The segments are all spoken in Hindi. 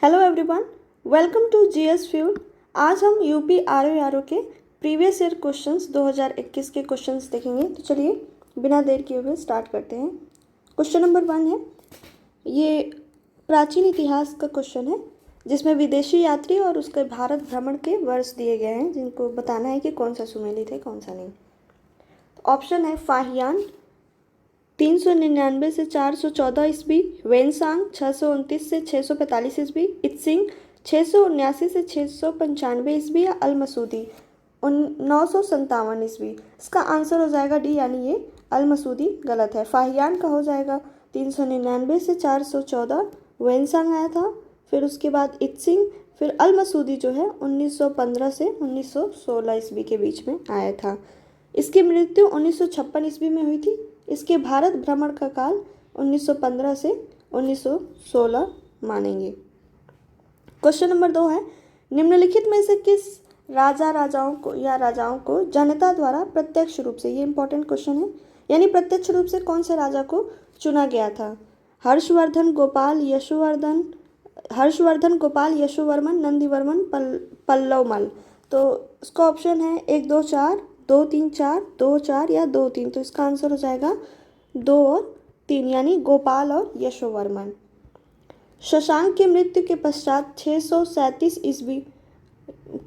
Hello everyone, welcome to GS fuel. आज हम यूपी आरओ के प्रीवियस ईयर क्वेश्चंस 2021 के क्वेश्चंस देखेंगे। तो चलिए बिना देर किए हुए स्टार्ट करते हैं। क्वेश्चन नंबर 1 है, ये प्राचीन इतिहास का क्वेश्चन है जिसमें विदेशी यात्री और उसके भारत भ्रमण के वर्ष दिए गए हैं, जिनको बताना है कि कौन सा सुमेलित है कौन सा नहीं। तो ऑप्शन है फाहियान 399 से 414 ईस्वी, वेनसांग 629 से 645 ईस्वी, इत्सिंग 679 से 695 ईस्वी या अलमसूदी 957 ईस्वी। इसका आंसर हो जाएगा डी, यानी ये अलमसूदी गलत है। फाहियान का हो जाएगा 399 से 414, वेनसांग आया था, फिर उसके बाद इत्सिंग, फिर अलमसूदी जो है 1915 से 1916 ईस्वी के बीच में आया था। इसकी मृत्यु 1956 ईस्वी में हुई थी। इसके भारत भ्रमण का काल 1915 से 1916 मानेंगे। क्वेश्चन नंबर 2 है, निम्नलिखित में से किस राजाओं को जनता द्वारा प्रत्यक्ष रूप से, ये इंपॉर्टेंट क्वेश्चन है, यानी प्रत्यक्ष रूप से कौन से राजा को चुना गया था? हर्षवर्धन गोपाल यशोवर्मन, नंदीवर्मन, पल्लवमल। तो इसका ऑप्शन है 1 2 4, 2 3 4, 2 4 या 2 3। तो इसका आंसर हो जाएगा 2 और 3, यानी गोपाल और यशोवर्मन। शशांक की मृत्यु के पश्चात 637 ईस्वी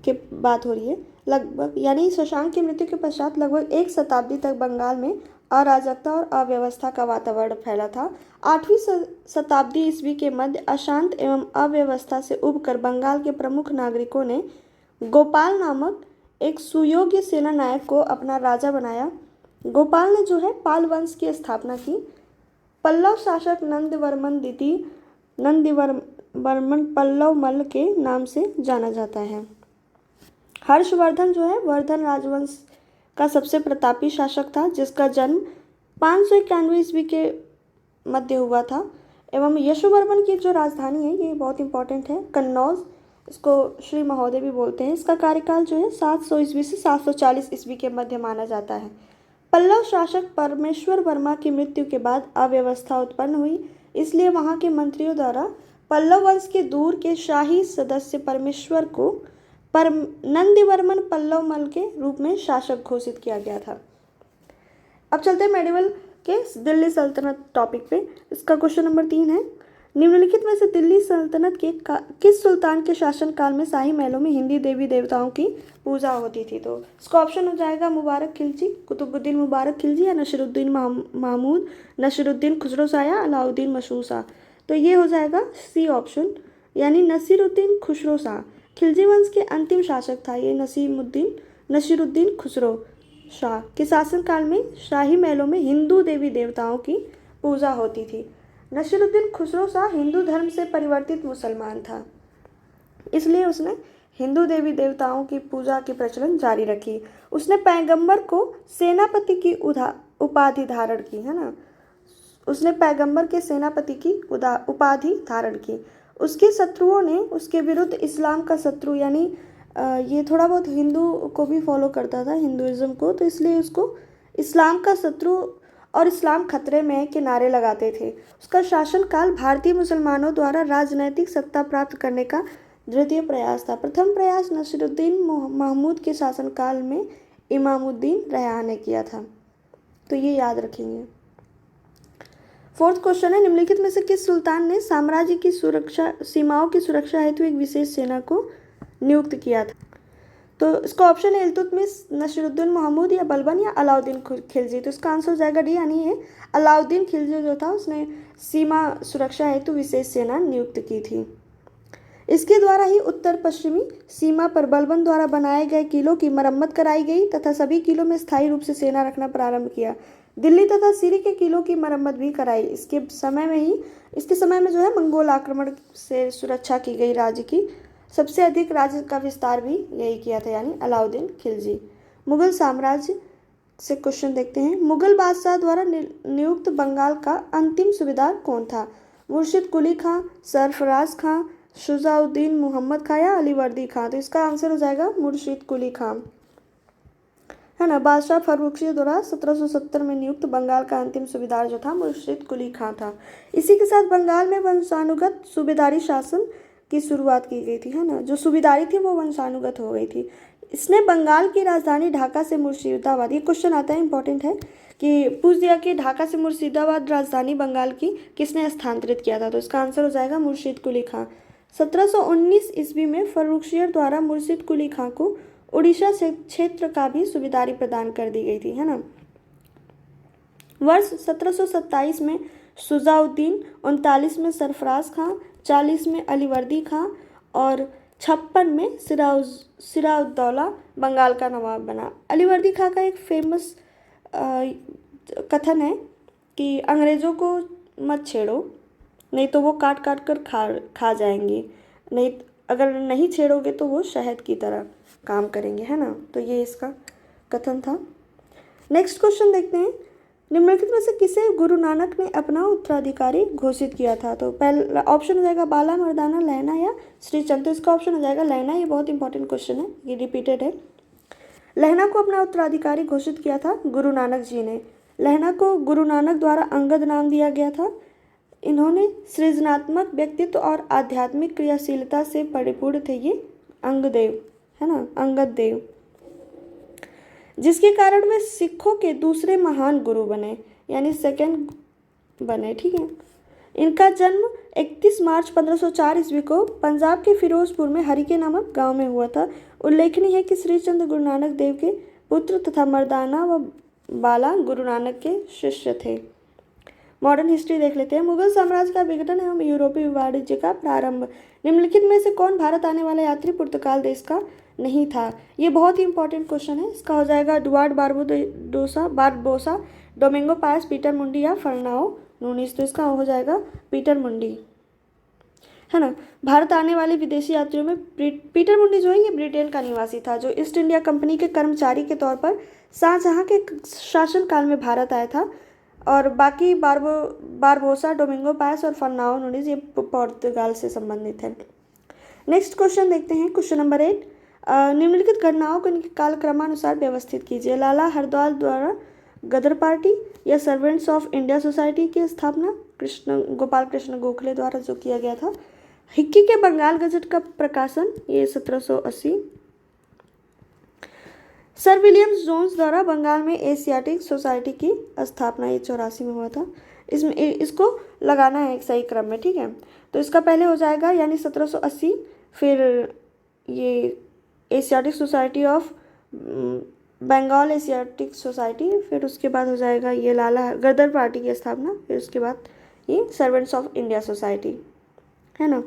के बात हो रही है लगभग, यानी शशांक की मृत्यु के पश्चात लगभग 1 शताब्दी तक बंगाल में अराजकता और अव्यवस्था का वातावरण फैला था। 8वीं शताब्दी ईस्वी के मध्य अशांत एवं अव्यवस्था से उबकर बंगाल के प्रमुख नागरिकों ने गोपाल नामक एक सुयोग्य सेना नायक को अपना राजा बनाया। गोपाल ने जो है पाल वंश की स्थापना की। पल्लव शासक नंदीवर्मन पल्लवमल के नाम से जाना जाता है। हर्षवर्धन जो है वर्धन राजवंश का सबसे प्रतापी शासक था, जिसका जन्म 591 ईस्वी के मध्य हुआ था। एवं यशोवर्मन की जो राजधानी है, ये बहुत इंपॉर्टेंट है, कन्नौज, इसको श्री महोदय भी बोलते हैं। इसका कार्यकाल जो है 700 ईस्वी से 740 ईस्वी के मध्य माना जाता है। पल्लव शासक परमेश्वर वर्मा की मृत्यु के बाद अव्यवस्था उत्पन्न हुई, इसलिए वहां के मंत्रियों द्वारा पल्लव वंश के दूर के शाही सदस्य परमेश्वर को नंदीवर्मन पल्लवमल के रूप में शासक घोषित किया गया था। अब चलते हैं मेडिवल के दिल्ली सल्तनत टॉपिक पे। इसका क्वेश्चन नंबर 3 है, निम्नलिखित में से दिल्ली सल्तनत के किस सुल्तान के शासनकाल में शाही महलों में हिंदी देवी देवताओं की पूजा होती थी? तो इसका ऑप्शन हो जाएगा मुबारक खिलजी, कुतुबुद्दीन मुबारक खिलजी या नसीरुद्दीन महमूद, नसीरुद्दीन खुसरो शाह या अलाउद्दीन मशहूर शाह। तो ये हो जाएगा सी ऑप्शन, यानी नसीरुद्दीन खुसरो शाह। खिलजी वंश के अंतिम शासक था ये नसीरुद्दीन खुसरो शाह के शासनकाल में शाही महलों में हिंदू देवी देवताओं की पूजा होती थी। नसीरुद्दीन खुसरो शाह हिंदू धर्म से परिवर्तित मुसलमान था, इसलिए उसने हिंदू देवी देवताओं की पूजा की प्रचलन जारी रखी। उसने पैगंबर को सेनापति की उपाधि धारण की, है ना, उसने पैगंबर के सेनापति की उपाधि धारण की। उसके शत्रुओं ने उसके विरुद्ध इस्लाम का शत्रु, यानी ये थोड़ा बहुत हिंदू को भी फॉलो करता था, हिंदुइज्म को, तो इसलिए उसको इस्लाम का शत्रु और इस्लाम खतरे में के नारे लगाते थे। उसका शासनकाल भारतीय मुसलमानों द्वारा राजनैतिक सत्ता प्राप्त करने का द्वितीय प्रयास था। प्रथम प्रयास नसीरुद्दीन महमूद के शासनकाल में इमामुद्दीन रया ने किया था, तो ये याद रखेंगे। 4th क्वेश्चन है, निम्नलिखित में से किस सुल्तान ने साम्राज्य की सीमाओं की सुरक्षा हेतु एक विशेष सेना को नियुक्त किया था? तो इसका ऑप्शन है इल्तुतमिश, नसीरुद्दीन महमूद या बलबन या अलाउद्दीन खिलजी। तो इसका आंसर हो जाएगा डी, यानी ये अलाउद्दीन खिलजी जो था उसने सीमा सुरक्षा हेतु विशेष सेना नियुक्त की थी। इसके द्वारा ही उत्तर पश्चिमी सीमा पर बलबन द्वारा बनाए गए किलों की मरम्मत कराई गई तथा सभी किलों में स्थायी रूप से सेना रखना प्रारंभ किया। दिल्ली तथा सिरी के किलों की मरम्मत भी कराई। इसके समय में जो है मंगोल आक्रमण से सुरक्षा की गई। राज्य की सबसे अधिक राज्य का विस्तार भी यही किया था, यानी अलाउद्दीन खिलजी। मुगल साम्राज्य से क्वेश्चन देखते हैं, मुगल बादशाह द्वारा नियुक्त बंगाल का अंतिम सूबेदार कौन था? मुर्शिद कुली खां, सरफराज खां, शुजाउद्दीन मोहम्मद खां या अलीवर्दी खां। तो इसका आंसर हो जाएगा मुर्शिद कुली खां, है ना। बादशाह फर्रुखी द्वारा 1770 में नियुक्त बंगाल का अंतिम सूबेदार जो था मुर्शिद कुली खां था। इसी के साथ बंगाल में वंशानुगत सूबेदारी शासन की शुरुआत की गई थी, है ना। जो सूबेदारी थी वो वंशानुगत हो गई थी। इसने बंगाल की राजधानी ढाका से मुर्शिदाबाद, ये क्वेश्चन आता है, इंपॉर्टेंट है, कि पूछ दिया कि ढाका से मुर्शिदाबाद राजधानी बंगाल की किसने स्थानांतरित किया था, तो इसका आंसर हो जाएगा मुर्शिद कुली खां। 1719 ईस्वी में फर्रुखशियर द्वारा मुर्शिद कुली खां को उड़ीसा क्षेत्र का भी सूबेदारी प्रदान कर दी गई थी, है ना। वर्ष 1727 में शुजाउद्दीन, 39 में सरफराज खां, 40 में अलीवर्दी खां और 56 में सिराउद्दौला बंगाल का नवाब बना। अलीवर्दी खां का एक फेमस कथन है कि अंग्रेज़ों को मत छेड़ो, नहीं तो वो काट काट कर खा जाएंगे, नहीं अगर नहीं छेड़ोगे तो वो शहद की तरह काम करेंगे, है ना। तो ये इसका कथन था। नेक्स्ट क्वेश्चन देखते हैं, निम्नलिखित में से किसे गुरु नानक ने अपना उत्तराधिकारी घोषित किया था। तो पहला ऑप्शन हो जाएगा बाला, मर्दाना, लहना या श्रीचंद। तो इसका ऑप्शन हो जाएगा लहना। ये बहुत इंपॉर्टेंट क्वेश्चन है, ये रिपीटेड है। लहना को अपना उत्तराधिकारी घोषित किया था गुरु नानक जी ने। लहना को गुरु नानक द्वारा अंगद नाम दिया गया था। इन्होंने सृजनात्मक व्यक्तित्व और आध्यात्मिक क्रियाशीलता से परिपूर्ण थे, ये अंगदेव, है ना, अंगद देव, जिसके कारण वे सिखों के दूसरे महान गुरु बने, यानी सेकंड बने, ठीक है। इनका जन्म 31 मार्च 1504 ईस्वी को पंजाब के फिरोजपुर में हरिके नामक गांव में हुआ था। उल्लेखनीय है कि श्रीचंद गुरु नानक देव के पुत्र तथा मर्दाना व बाला गुरु नानक के शिष्य थे। मॉडर्न हिस्ट्री देख लेते हैं। मुगल साम्राज्य का विघटन एवं यूरोपीय वाणिज्य का प्रारंभ। निम्नलिखित में से कौन भारत आने वाला यात्री पुर्तगाल देश का नहीं था। ये बहुत ही इंपॉर्टेंट क्वेश्चन है। इसका हो जाएगा Eduard Barbosa, Domingo Paes, Peter Mundy या फर्नाओ नूनिस। तो इसका हो जाएगा पीटर मुंडी, है ना। भारत आने वाले विदेशी यात्रियों में पीटर मुंडी जो है ये ब्रिटेन का निवासी था, जो ईस्ट इंडिया कंपनी के कर्मचारी के तौर पर शाहजहां के शासनकाल में भारत आया था। और बाकी बारबोसा, डोमिंगो पायस और फर्नाओ नूनिस ये पुर्तगाल से संबंधित है। नेक्स्ट क्वेश्चन देखते हैं, क्वेश्चन नंबर 8। निम्नलिखित घटनाओं को इनके कालक्रमानुसार व्यवस्थित कीजिए। लाला हरदौल द्वारा गदर पार्टी या सर्वेंट्स ऑफ इंडिया सोसाइटी की स्थापना गोपाल कृष्ण गोखले द्वारा जो किया गया था। हिक्की के बंगाल गजट का प्रकाशन, ये 1780। सर विलियम्स जोन्स द्वारा बंगाल में एशियाटिक सोसाइटी की स्थापना, ये 84 में हुआ था। इसमें इसको लगाना है एक सही क्रम में, ठीक है। तो इसका पहले हो जाएगा यानी 1780, फिर ये Asiatic Society of Bengal Asiatic Society, फिर उसके बाद हो जाएगा ये लाला गदर पार्टी की स्थापना, फिर उसके बाद ये सर्वेंट्स ऑफ इंडिया सोसाइटी, है ना।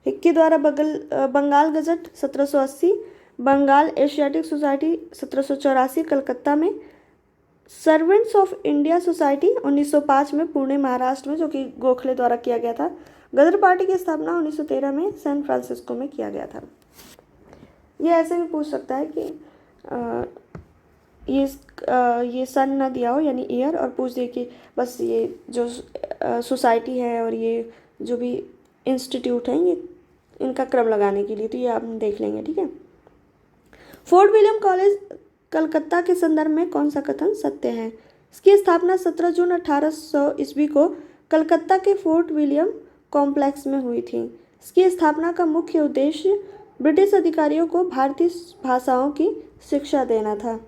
हिक्की द्वारा Bengal gazette 1780, Bengal Asiatic Society 1784 Calcutta में, सर्वेंट्स ऑफ इंडिया सोसाइटी 1905 में पुणे महाराष्ट्र में, जो कि गोखले द्वारा किया गया था। गदर पार्टी की स्थापना 1913 में सैन फ्रांसिस्को में किया गया था। ये ऐसे भी पूछ सकता है कि ये सन ना दिया हो यानी ईयर, और पूछ दे कि बस ये जो सोसाइटी है और ये जो भी इंस्टीट्यूट हैं ये इनका क्रम लगाने के लिए, तो ये आप देख लेंगे, ठीक है। फोर्ट विलियम कॉलेज कलकत्ता के संदर्भ में कौन सा कथन सत्य है। इसकी स्थापना 17 जून 1800 ईस्वी को कलकत्ता के फोर्ट विलियम कॉम्प्लेक्स में हुई थी। इसकी स्थापना का मुख्य उद्देश्य ब्रिटिश अधिकारियों को भारतीय भाषाओं की शिक्षा देना था।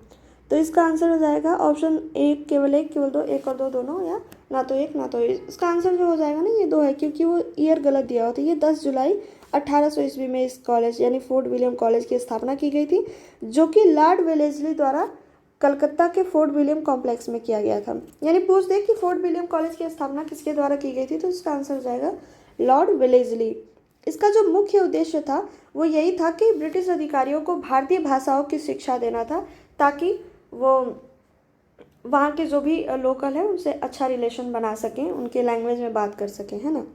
तो इसका आंसर हो जाएगा ऑप्शन एक, केवल एक, केवल दो, एक और दो दोनों, या ना तो एक ना तो एक। इसका आंसर जो हो जाएगा ना ये दो है, क्योंकि वो ईयर गलत दिया हुआ था। ये 10 जुलाई 1800 ईस्वी में इस कॉलेज यानी फोर्ट विलियम कॉलेज की स्थापना की गई थी, जो कि लॉर्ड वेलेस्ली द्वारा कलकत्ता के फोर्ट विलियम कॉम्प्लेक्स में किया गया था। यानी पूछ दे कि फोर्ट विलियम कॉलेज की स्थापना किसके द्वारा की गई थी, तो इसका आंसर हो जाएगा लॉर्ड वेलेस्ली। इसका जो मुख्य उद्देश्य था वो यही था कि ब्रिटिश अधिकारियों को भारतीय भाषाओं की शिक्षा देना था, ताकि वो वहाँ के जो भी लोकल है उनसे अच्छा रिलेशन बना सकें, उनके लैंग्वेज में बात कर सकें, है ना।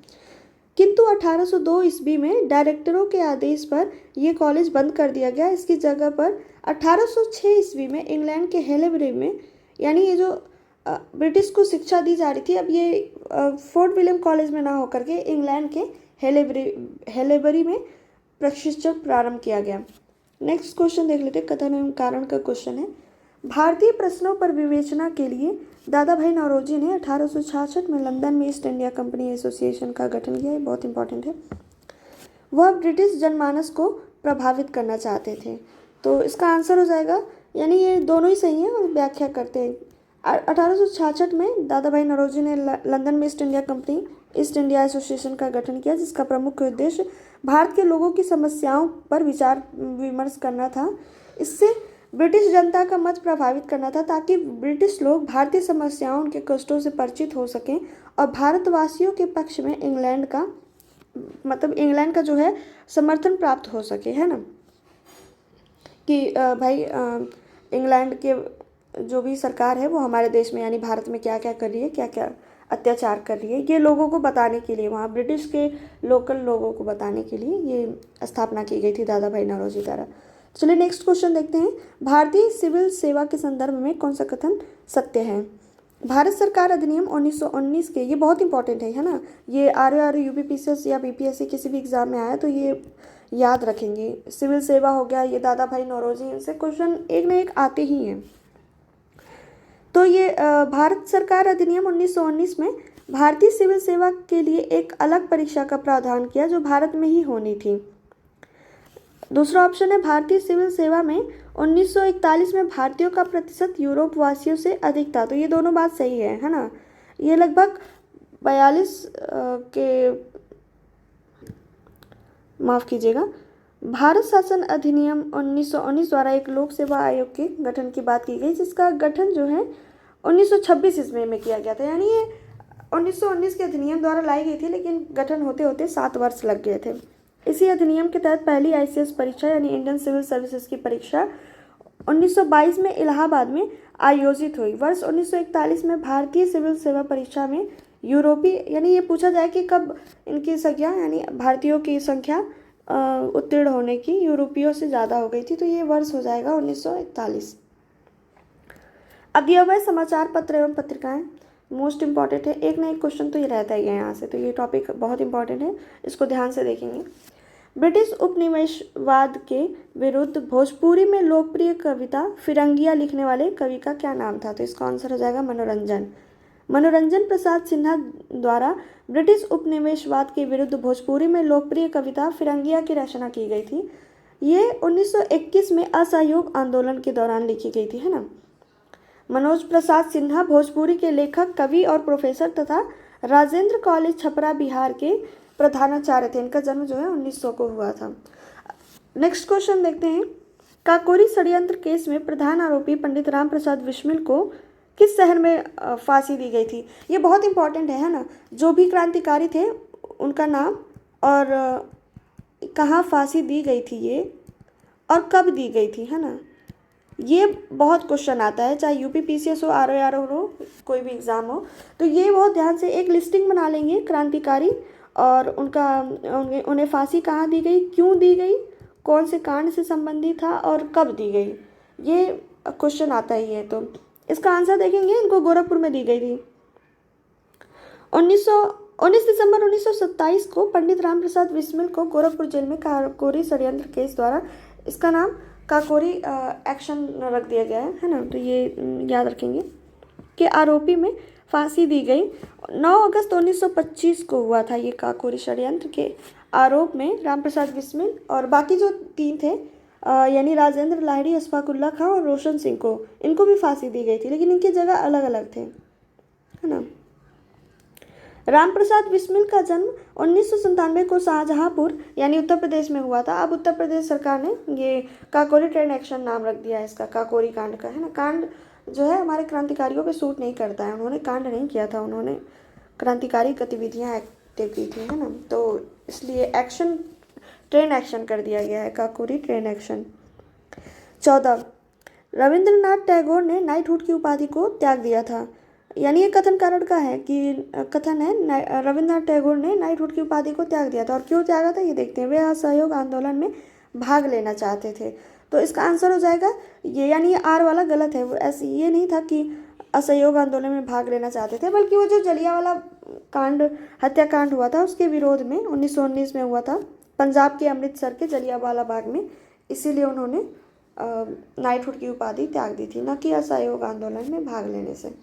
किंतु 1802 ईस्वी में डायरेक्टरों के आदेश पर यह कॉलेज बंद कर दिया गया। इसकी जगह पर 1806 ईस्वी में इंग्लैंड के हेलेबरी में, यानी ये जो ब्रिटिश को शिक्षा दी जा रही थी, अब ये फोर्ट विलियम कॉलेज में ना होकर के इंग्लैंड के हेलेबरी में प्रशिक्षण प्रारंभ किया गया। नेक्स्ट क्वेश्चन देख लेते हैं, कथन एवं कारण का क्वेश्चन है। भारतीय प्रश्नों पर विवेचना के लिए दादा भाई नौरोजी ने 1866 में लंदन में ईस्ट इंडिया कंपनी एसोसिएशन का गठन किया। ये बहुत इंपॉर्टेंट है। वह ब्रिटिश जनमानस को प्रभावित करना चाहते थे। तो इसका आंसर हो जाएगा, यानी ये दोनों ही सही हैं और व्याख्या करते हैं। 1866 में दादा भाई नौरोजी ने लंदन में east India company east India association का गठन किया, जिसका प्रमुख उद्देश्य भारत के लोगों की समस्याओं पर विचार विमर्श करना था। इससे ब्रिटिश जनता का मत प्रभावित करना था, ताकि ब्रिटिश लोग भारतीय समस्याओं, उनके कष्टों से परिचित हो सकें और भारतवासियों के पक्ष में इंग्लैंड का जो है समर्थन प्राप्त हो सके, है ना, कि भाई इंग्लैंड के जो भी सरकार है वो हमारे देश में यानी भारत में क्या क्या कर रही है, क्या क्या अत्याचार कर रही है, ये लोगों को बताने के लिए, वहाँ ब्रिटिश के लोकल लोगों को बताने के लिए ये स्थापना की गई थी दादा भाई नौरोजी द्वारा। चलिए नेक्स्ट क्वेश्चन देखते हैं। भारतीय सिविल सेवा के संदर्भ में कौन सा कथन सत्य है? भारत सरकार अधिनियम 1919 के, ये बहुत इंपॉर्टेंट है ना, ये RRR UPPCS या BPSC किसी भी एग्जाम में आया तो ये याद रखेंगे। सिविल सेवा हो गया, ये दादा भाई नौरोजी, इनसे क्वेश्चन एक न एक आते ही हैं। तो ये भारत सरकार अधिनियम 1919 में भारतीय सिविल सेवा के लिए एक अलग परीक्षा का प्रावधान किया जो भारत में ही होनी थी। दूसरा ऑप्शन है भारतीय सिविल सेवा में 1941 में भारतीयों का प्रतिशत यूरोप वासियों से अधिक था। तो ये दोनों बात सही है ना। ये लगभग 42 के, माफ़ कीजिएगा, भारत शासन अधिनियम 1919 द्वारा एक लोक सेवा आयोग के गठन की बात की गई, जिसका गठन जो है 1926 ईस्वी में किया गया था। यानी ये 1919 के अधिनियम द्वारा लाई गई थी, लेकिन गठन होते होते 7 वर्ष लग गए थे। इसी अधिनियम के तहत पहली ICS परीक्षा यानी इंडियन सिविल सर्विसेज की परीक्षा 1922 में इलाहाबाद में आयोजित हुई। वर्ष 1941 में भारतीय सिविल सेवा परीक्षा में यूरोपीय, यानी ये पूछा जाए कि कब इनकी संख्या यानी भारतीयों की संख्या उत्तीर्ण होने की यूरोपियों से ज़्यादा हो गई थी, तो ये वर्ष हो जाएगा 1941। अध्यवय समाचार पत्र एवं पत्रिकाएं मोस्ट इंपॉर्टेंट है, एक ना एक क्वेश्चन तो ये रहता ही है यहाँ से, तो ये टॉपिक बहुत इंपॉर्टेंट है, इसको ध्यान से देखेंगे। ब्रिटिश उपनिवेशवाद के विरुद्ध भोजपुरी में लोकप्रिय कविता फिरंगिया लिखने वाले कवि का क्या नाम था? तो इसका आंसर हो जाएगा मनोरंजन प्रसाद सिन्हा द्वारा ब्रिटिश उपनिवेशवाद के विरुद्ध भोजपुरी में लोकप्रिय कविता फिरंगिया की रचना की गई थी। ये 1921 में असहयोग आंदोलन के दौरान लिखी गई थी, है ना। मनोज प्रसाद सिन्हा भोजपुरी के लेखक, कवि और प्रोफेसर तथा राजेंद्र कॉलेज छपरा बिहार के प्रधानाचार्य थे। इनका जन्म जो है 1900 को हुआ था। नेक्स्ट क्वेश्चन देखते हैं। काकोरी षड्यंत्र केस में प्रधान आरोपी पंडित राम प्रसाद बिस्मिल को किस शहर में फांसी दी गई थी? ये बहुत इंपॉर्टेंट है ना। जो भी क्रांतिकारी थे उनका नाम और कहाँ फांसी दी गई थी ये और कब दी गई थी, है ना। ये बहुत क्वेश्चन आता है, चाहे UPPCS हो, RRR हो, कोई भी एग्ज़ाम हो, तो ये बहुत ध्यान से एक लिस्टिंग बना लेंगे क्रांतिकारी और उन्हें फांसी कहाँ दी गई, क्यों दी गई, कौन से कांड से संबंधित था और कब दी गई, ये क्वेश्चन आता ही है। तो इसका आंसर देखेंगे, इनको गोरखपुर में दी गई थी। 19 दिसंबर 1927 को पंडित राम प्रसाद बिस्मिल को गोरखपुर जेल में काकोरी षड्यंत्र केस द्वारा, इसका नाम काकोरी एक्शन रख दिया गया है ना। तो ये याद रखेंगे कि आरोपी में फांसी दी गई। 9 अगस्त 1925 को हुआ था ये काकोरी षड्यंत्र के आरोप में राम प्रसाद बिस्मिल और बाकी जो 3 थे यानी राजेंद्र लाहिड़ी, अशफाकुल्ला खां और रोशन सिंह को, इनको भी फांसी दी गई थी, लेकिन इनकी जगह अलग अलग थे, है ना। राम प्रसाद बिस्मिल का जन्म 1997 को शाहजहांपुर यानी उत्तर प्रदेश में हुआ था। अब उत्तर प्रदेश सरकार ने ये काकोरी ट्रेन एक्शन नाम रख दिया है इसका, काकोरी कांड का, है ना। कांड जो है हमारे क्रांतिकारियों पे सूट नहीं करता है, उन्होंने कांड नहीं किया था, उन्होंने क्रांतिकारी गतिविधियां एक्टिव की थी, है ना। तो इसलिए एक्शन ट्रेन एक्शन कर दिया गया है, काकोरी ट्रेन एक्शन। 14 रविंद्रनाथ टैगोर ने नाइटहुड की उपाधि को त्याग दिया था। यानी ये कथन कारण का है कि कथन है रविंद्रनाथ टैगोर ने नाइटहुड की उपाधि को त्याग दिया था। और क्यों त्यागा था ये देखते हैं। वे असहयोग आंदोलन में भाग लेना चाहते थे। तो इसका आंसर हो जाएगा ये, यानी ये R वाला गलत है। वो ऐसे ये नहीं था कि असहयोग आंदोलन में भाग लेना चाहते थे, बल्कि वो जो जलियांवाला कांड, हत्याकांड हुआ था उसके विरोध में 1919 में हुआ था पंजाब के अमृतसर के जलियांवाला बाग में, इसीलिए उन्होंने नाइटहुड की उपाधि त्याग दी थी, न कि असहयोग आंदोलन में भाग लेने से।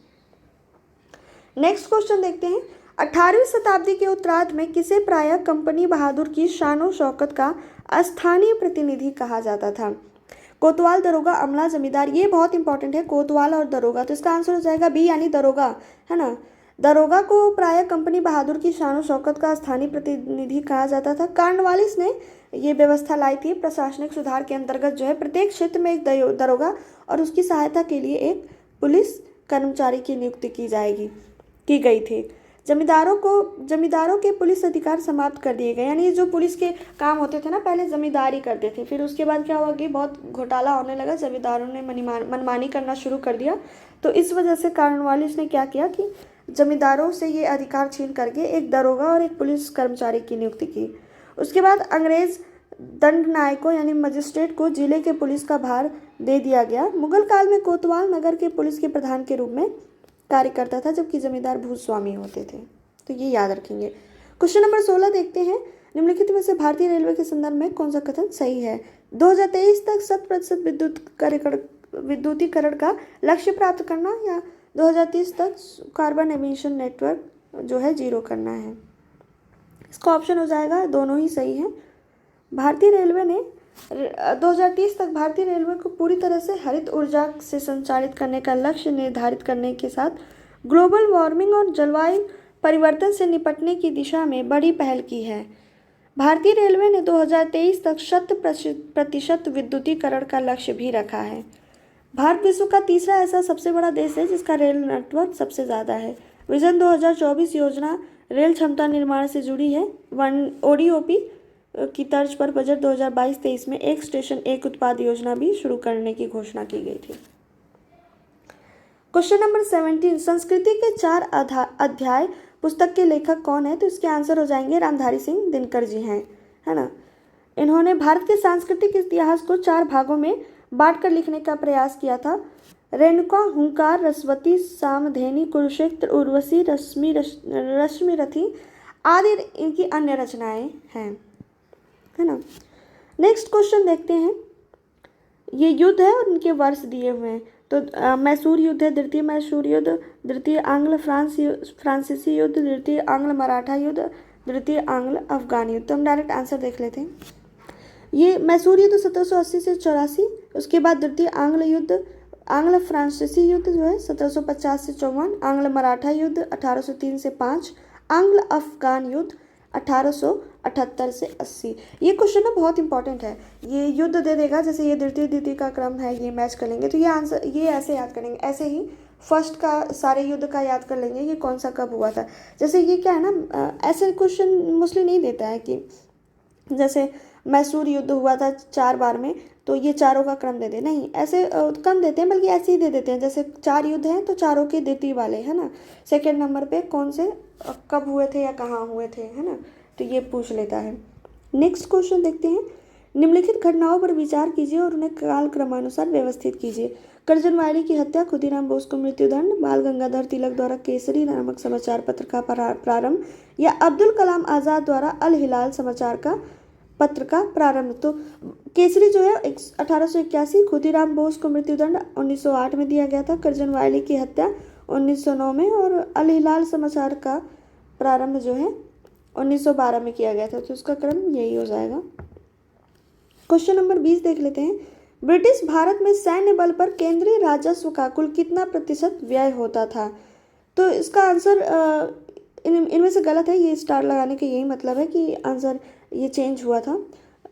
नेक्स्ट क्वेश्चन देखते हैं। 18वीं शताब्दी के उत्तरार्ध में किसे प्रायः कंपनी बहादुर की शानो शौकत का स्थानीय प्रतिनिधि कहा जाता था? कोतवाल, दरोगा, अमला, जमींदार। ये बहुत इंपॉर्टेंट है, कोतवाल और दरोगा। तो इसका आंसर हो जाएगा बी, यानी दरोगा, है ना। दरोगा को प्रायः कंपनी बहादुर की शानो शौकत का स्थानीय प्रतिनिधि कहा जाता था। कॉर्नवालिस ने ये व्यवस्था लाई थी। प्रशासनिक सुधार के अंतर्गत जो है प्रत्येक क्षेत्र में एक दरोगा और उसकी सहायता के लिए एक पुलिस कर्मचारी की नियुक्ति की गई थी। जमींदारों के पुलिस अधिकार समाप्त कर दिए गए, यानी ये जो पुलिस के काम होते थे ना, पहले जमींदारी करते थे, फिर उसके बाद क्या हुआ कि बहुत घोटाला होने लगा, जमींदारों ने मनमानी करना शुरू कर दिया। तो इस वजह से कॉर्नवालिस ने क्या किया कि जमींदारों से ये अधिकार छीन करके एक दरोगा और एक पुलिस कर्मचारी की नियुक्ति की। उसके बाद अंग्रेज दंडनायकों यानी मजिस्ट्रेट को जिले के पुलिस का भार दे दिया गया। मुगल काल में कोतवाल नगर के पुलिस के प्रधान के रूप में कार्य करता था, जबकि जमींदार भूस्वामी होते थे। तो ये याद रखेंगे। क्वेश्चन नंबर 16 देखते हैं। निम्नलिखित में से भारतीय रेलवे के संदर्भ में कौन सा कथन सही है? 2023 तक 100% विद्युतीकरण का लक्ष्य प्राप्त करना, या 2030 तक कार्बन एमिशन नेटवर्क जो है 0 करना है? इसका ऑप्शन हो जाएगा दोनों ही सही है। भारतीय रेलवे ने 2030 तक भारतीय रेलवे को पूरी तरह से हरित ऊर्जा से संचालित करने का लक्ष्य निर्धारित करने के साथ ग्लोबल वार्मिंग और जलवायु परिवर्तन से निपटने की दिशा में बड़ी पहल की है। भारतीय रेलवे ने 2023 तक 100% विद्युतीकरण का लक्ष्य भी रखा है। भारत विश्व का तीसरा ऐसा सबसे बड़ा देश है जिसका रेल नेटवर्क सबसे ज़्यादा है। विजन 2024 योजना रेल क्षमता निर्माण से जुड़ी है। ODOP की तर्ज पर बजट 2022-23 में एक स्टेशन एक उत्पाद योजना भी शुरू करने की घोषणा की गई थी। क्वेश्चन नंबर 17, संस्कृति के 4 अध्याय पुस्तक के लेखक कौन है? तो इसके आंसर हो जाएंगे रामधारी सिंह दिनकर जी हैं, है ना। इन्होंने भारत के सांस्कृतिक इतिहास को 4 भागों में बांटकर लिखने का प्रयास किया था। रेणुका, हुंकार, रसवती, सामधेनी, कुरुक्षेत्र, उर्वशी, रश्मिरथी आदि इनकी अन्य रचनाएं हैं, है ना। नेक्स्ट क्वेश्चन देखते हैं। ये युद्ध है और इनके वर्ष दिए हुए हैं। तो मैसूर युद्ध है, द्वितीय मैसूर युद्ध, द्वितीय आंग्ल फ्रांसीसी युद्ध, द्वितीय आंग्ल मराठा युद्ध, द्वितीय आंग्ल अफगान युद्ध। तो हम डायरेक्ट आंसर देख लेते हैं। ये मैसूर युद्ध 1780 से 84, उसके बाद द्वितीय आंग्ल फ्रांसीसी युद्ध जो है 1750 से 54, आंग्ल मराठा युद्ध 1803 से 5, आंग्ल अफगान युद्ध 1878 से 80। ये क्वेश्चन ना बहुत इंपॉर्टेंट है। ये युद्ध दे देगा, जैसे ये द्वितीय का क्रम है, ये मैच कर लेंगे तो ये आंसर ये ऐसे याद करेंगे। ऐसे ही फर्स्ट का सारे युद्ध का याद कर लेंगे, ये कौन सा कब हुआ था। जैसे ये क्या है ना, ऐसे क्वेश्चन मोस्टली नहीं देता है कि जैसे मैसूर युद्ध हुआ था 4 बार में तो ये चारों का क्रम दे दे, नहीं ऐसे कम देते हैं, बल्कि ऐसे ही दे देते हैं। जैसे 4 युद्ध हैं तो चारों के द्वितीय वाले, है ना, सेकेंड नंबर पे कौन से कब हुए थे या कहाँ हुए थे, है ना, तो ये पूछ लेता है। नेक्स्ट क्वेश्चन देखते हैं। निम्नलिखित घटनाओं पर विचार कीजिए और उन्हें काल क्रमानुसार व्यवस्थित कीजिए। करजन वायली की हत्या, खुदीराम बोस को मृत्युदंड, बाल गंगाधर तिलक द्वारा केसरी नामक समाचार पत्र का प्रारंभ, या अब्दुल कलाम आज़ाद द्वारा अल हिलाल समाचार का पत्र का प्रारंभ। तो केसरी जो है 1881, खुदीराम बोस को मृत्युदंड 1908 में दिया गया था, करजन वायली की हत्या 1909 में, और अल हिलाल समाचार का प्रारंभ जो है 1912 में किया गया था। तो उसका क्रम यही हो जाएगा। क्वेश्चन नंबर 20 देख लेते हैं। ब्रिटिश भारत में सैन्य बल पर केंद्रीय राजस्व का कुल कितना प्रतिशत व्यय होता था? तो इसका आंसर इनमें से गलत है। ये स्टार लगाने का यही मतलब है कि आंसर ये चेंज हुआ था,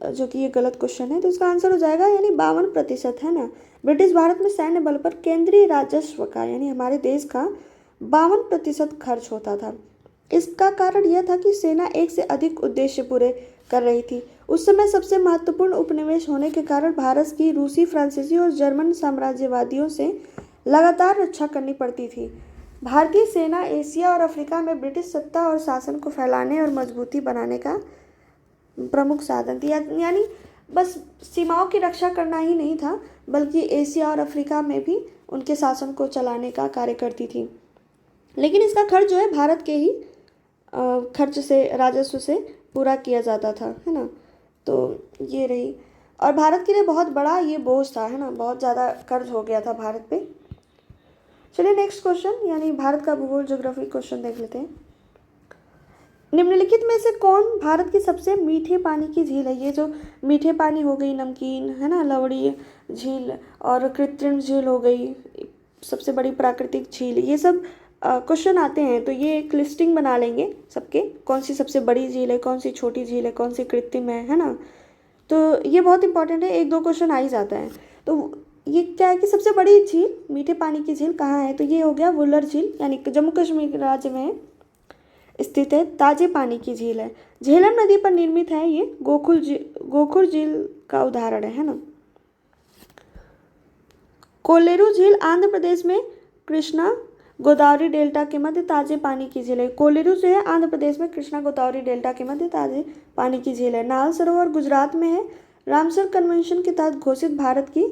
जो कि ये गलत क्वेश्चन है। तो इसका आंसर हो जाएगा यानी 52%, है ना। ब्रिटिश भारत में सैन्य बल पर केंद्रीय राजस्व का यानी हमारे देश का 52% खर्च होता था। इसका कारण यह था कि सेना एक से अधिक उद्देश्य पूरे कर रही थी। उस समय सबसे महत्वपूर्ण उपनिवेश होने के कारण भारत की रूसी, फ्रांसीसी और जर्मन साम्राज्यवादियों से लगातार रक्षा करनी पड़ती थी। भारतीय सेना एशिया और अफ्रीका में ब्रिटिश सत्ता और शासन को फैलाने और मजबूती बनाने का प्रमुख साधन थी। यानी बस सीमाओं की रक्षा करना ही नहीं था, बल्कि एशिया और अफ्रीका में भी उनके शासन को चलाने का कार्य करती थी। लेकिन इसका खर्च जो है भारत के ही खर्च से, राजस्व से पूरा किया जाता था, है ना। तो ये रही, और भारत के लिए बहुत बड़ा ये बोझ था, है ना, बहुत ज़्यादा कर्ज हो गया था भारत पे। चलिए नेक्स्ट क्वेश्चन यानी भारत का भूगोल ज्योग्राफी क्वेश्चन देख लेते हैं। निम्नलिखित में से कौन भारत की सबसे मीठे पानी की झील है? ये जो मीठे पानी हो गई, नमकीन है ना, लवणीय झील और कृत्रिम झील हो गई, सबसे बड़ी प्राकृतिक झील, ये सब क्वेश्चन आते हैं। तो ये एक लिस्टिंग बना लेंगे सबके, कौन सी सबसे बड़ी झील है, कौन सी छोटी झील है, कौन सी कृत्रिम है ना। तो ये बहुत इंपॉर्टेंट है, एक दो क्वेश्चन आ ही जाता है। तो ये क्या है कि सबसे बड़ी झील, मीठे पानी की झील कहाँ है? तो ये हो गया वुलर झील, यानी कि जम्मू कश्मीर राज्य में स्थित है, ताजे पानी की झील है। झेलम नदी पर निर्मित है ये, गोखुर झील का उदाहरण है ना। कोलेरू झील आंध्र प्रदेश में कृष्णा गोदावरी डेल्टा के मध्य ताजे पानी की झील है। कोलेरू जो है आंध्र प्रदेश में कृष्णा गोदावरी डेल्टा के मध्य ताजे पानी की झील है। नाल सरोवर गुजरात में है। रामसर कन्वेंशन के तहत घोषित भारत की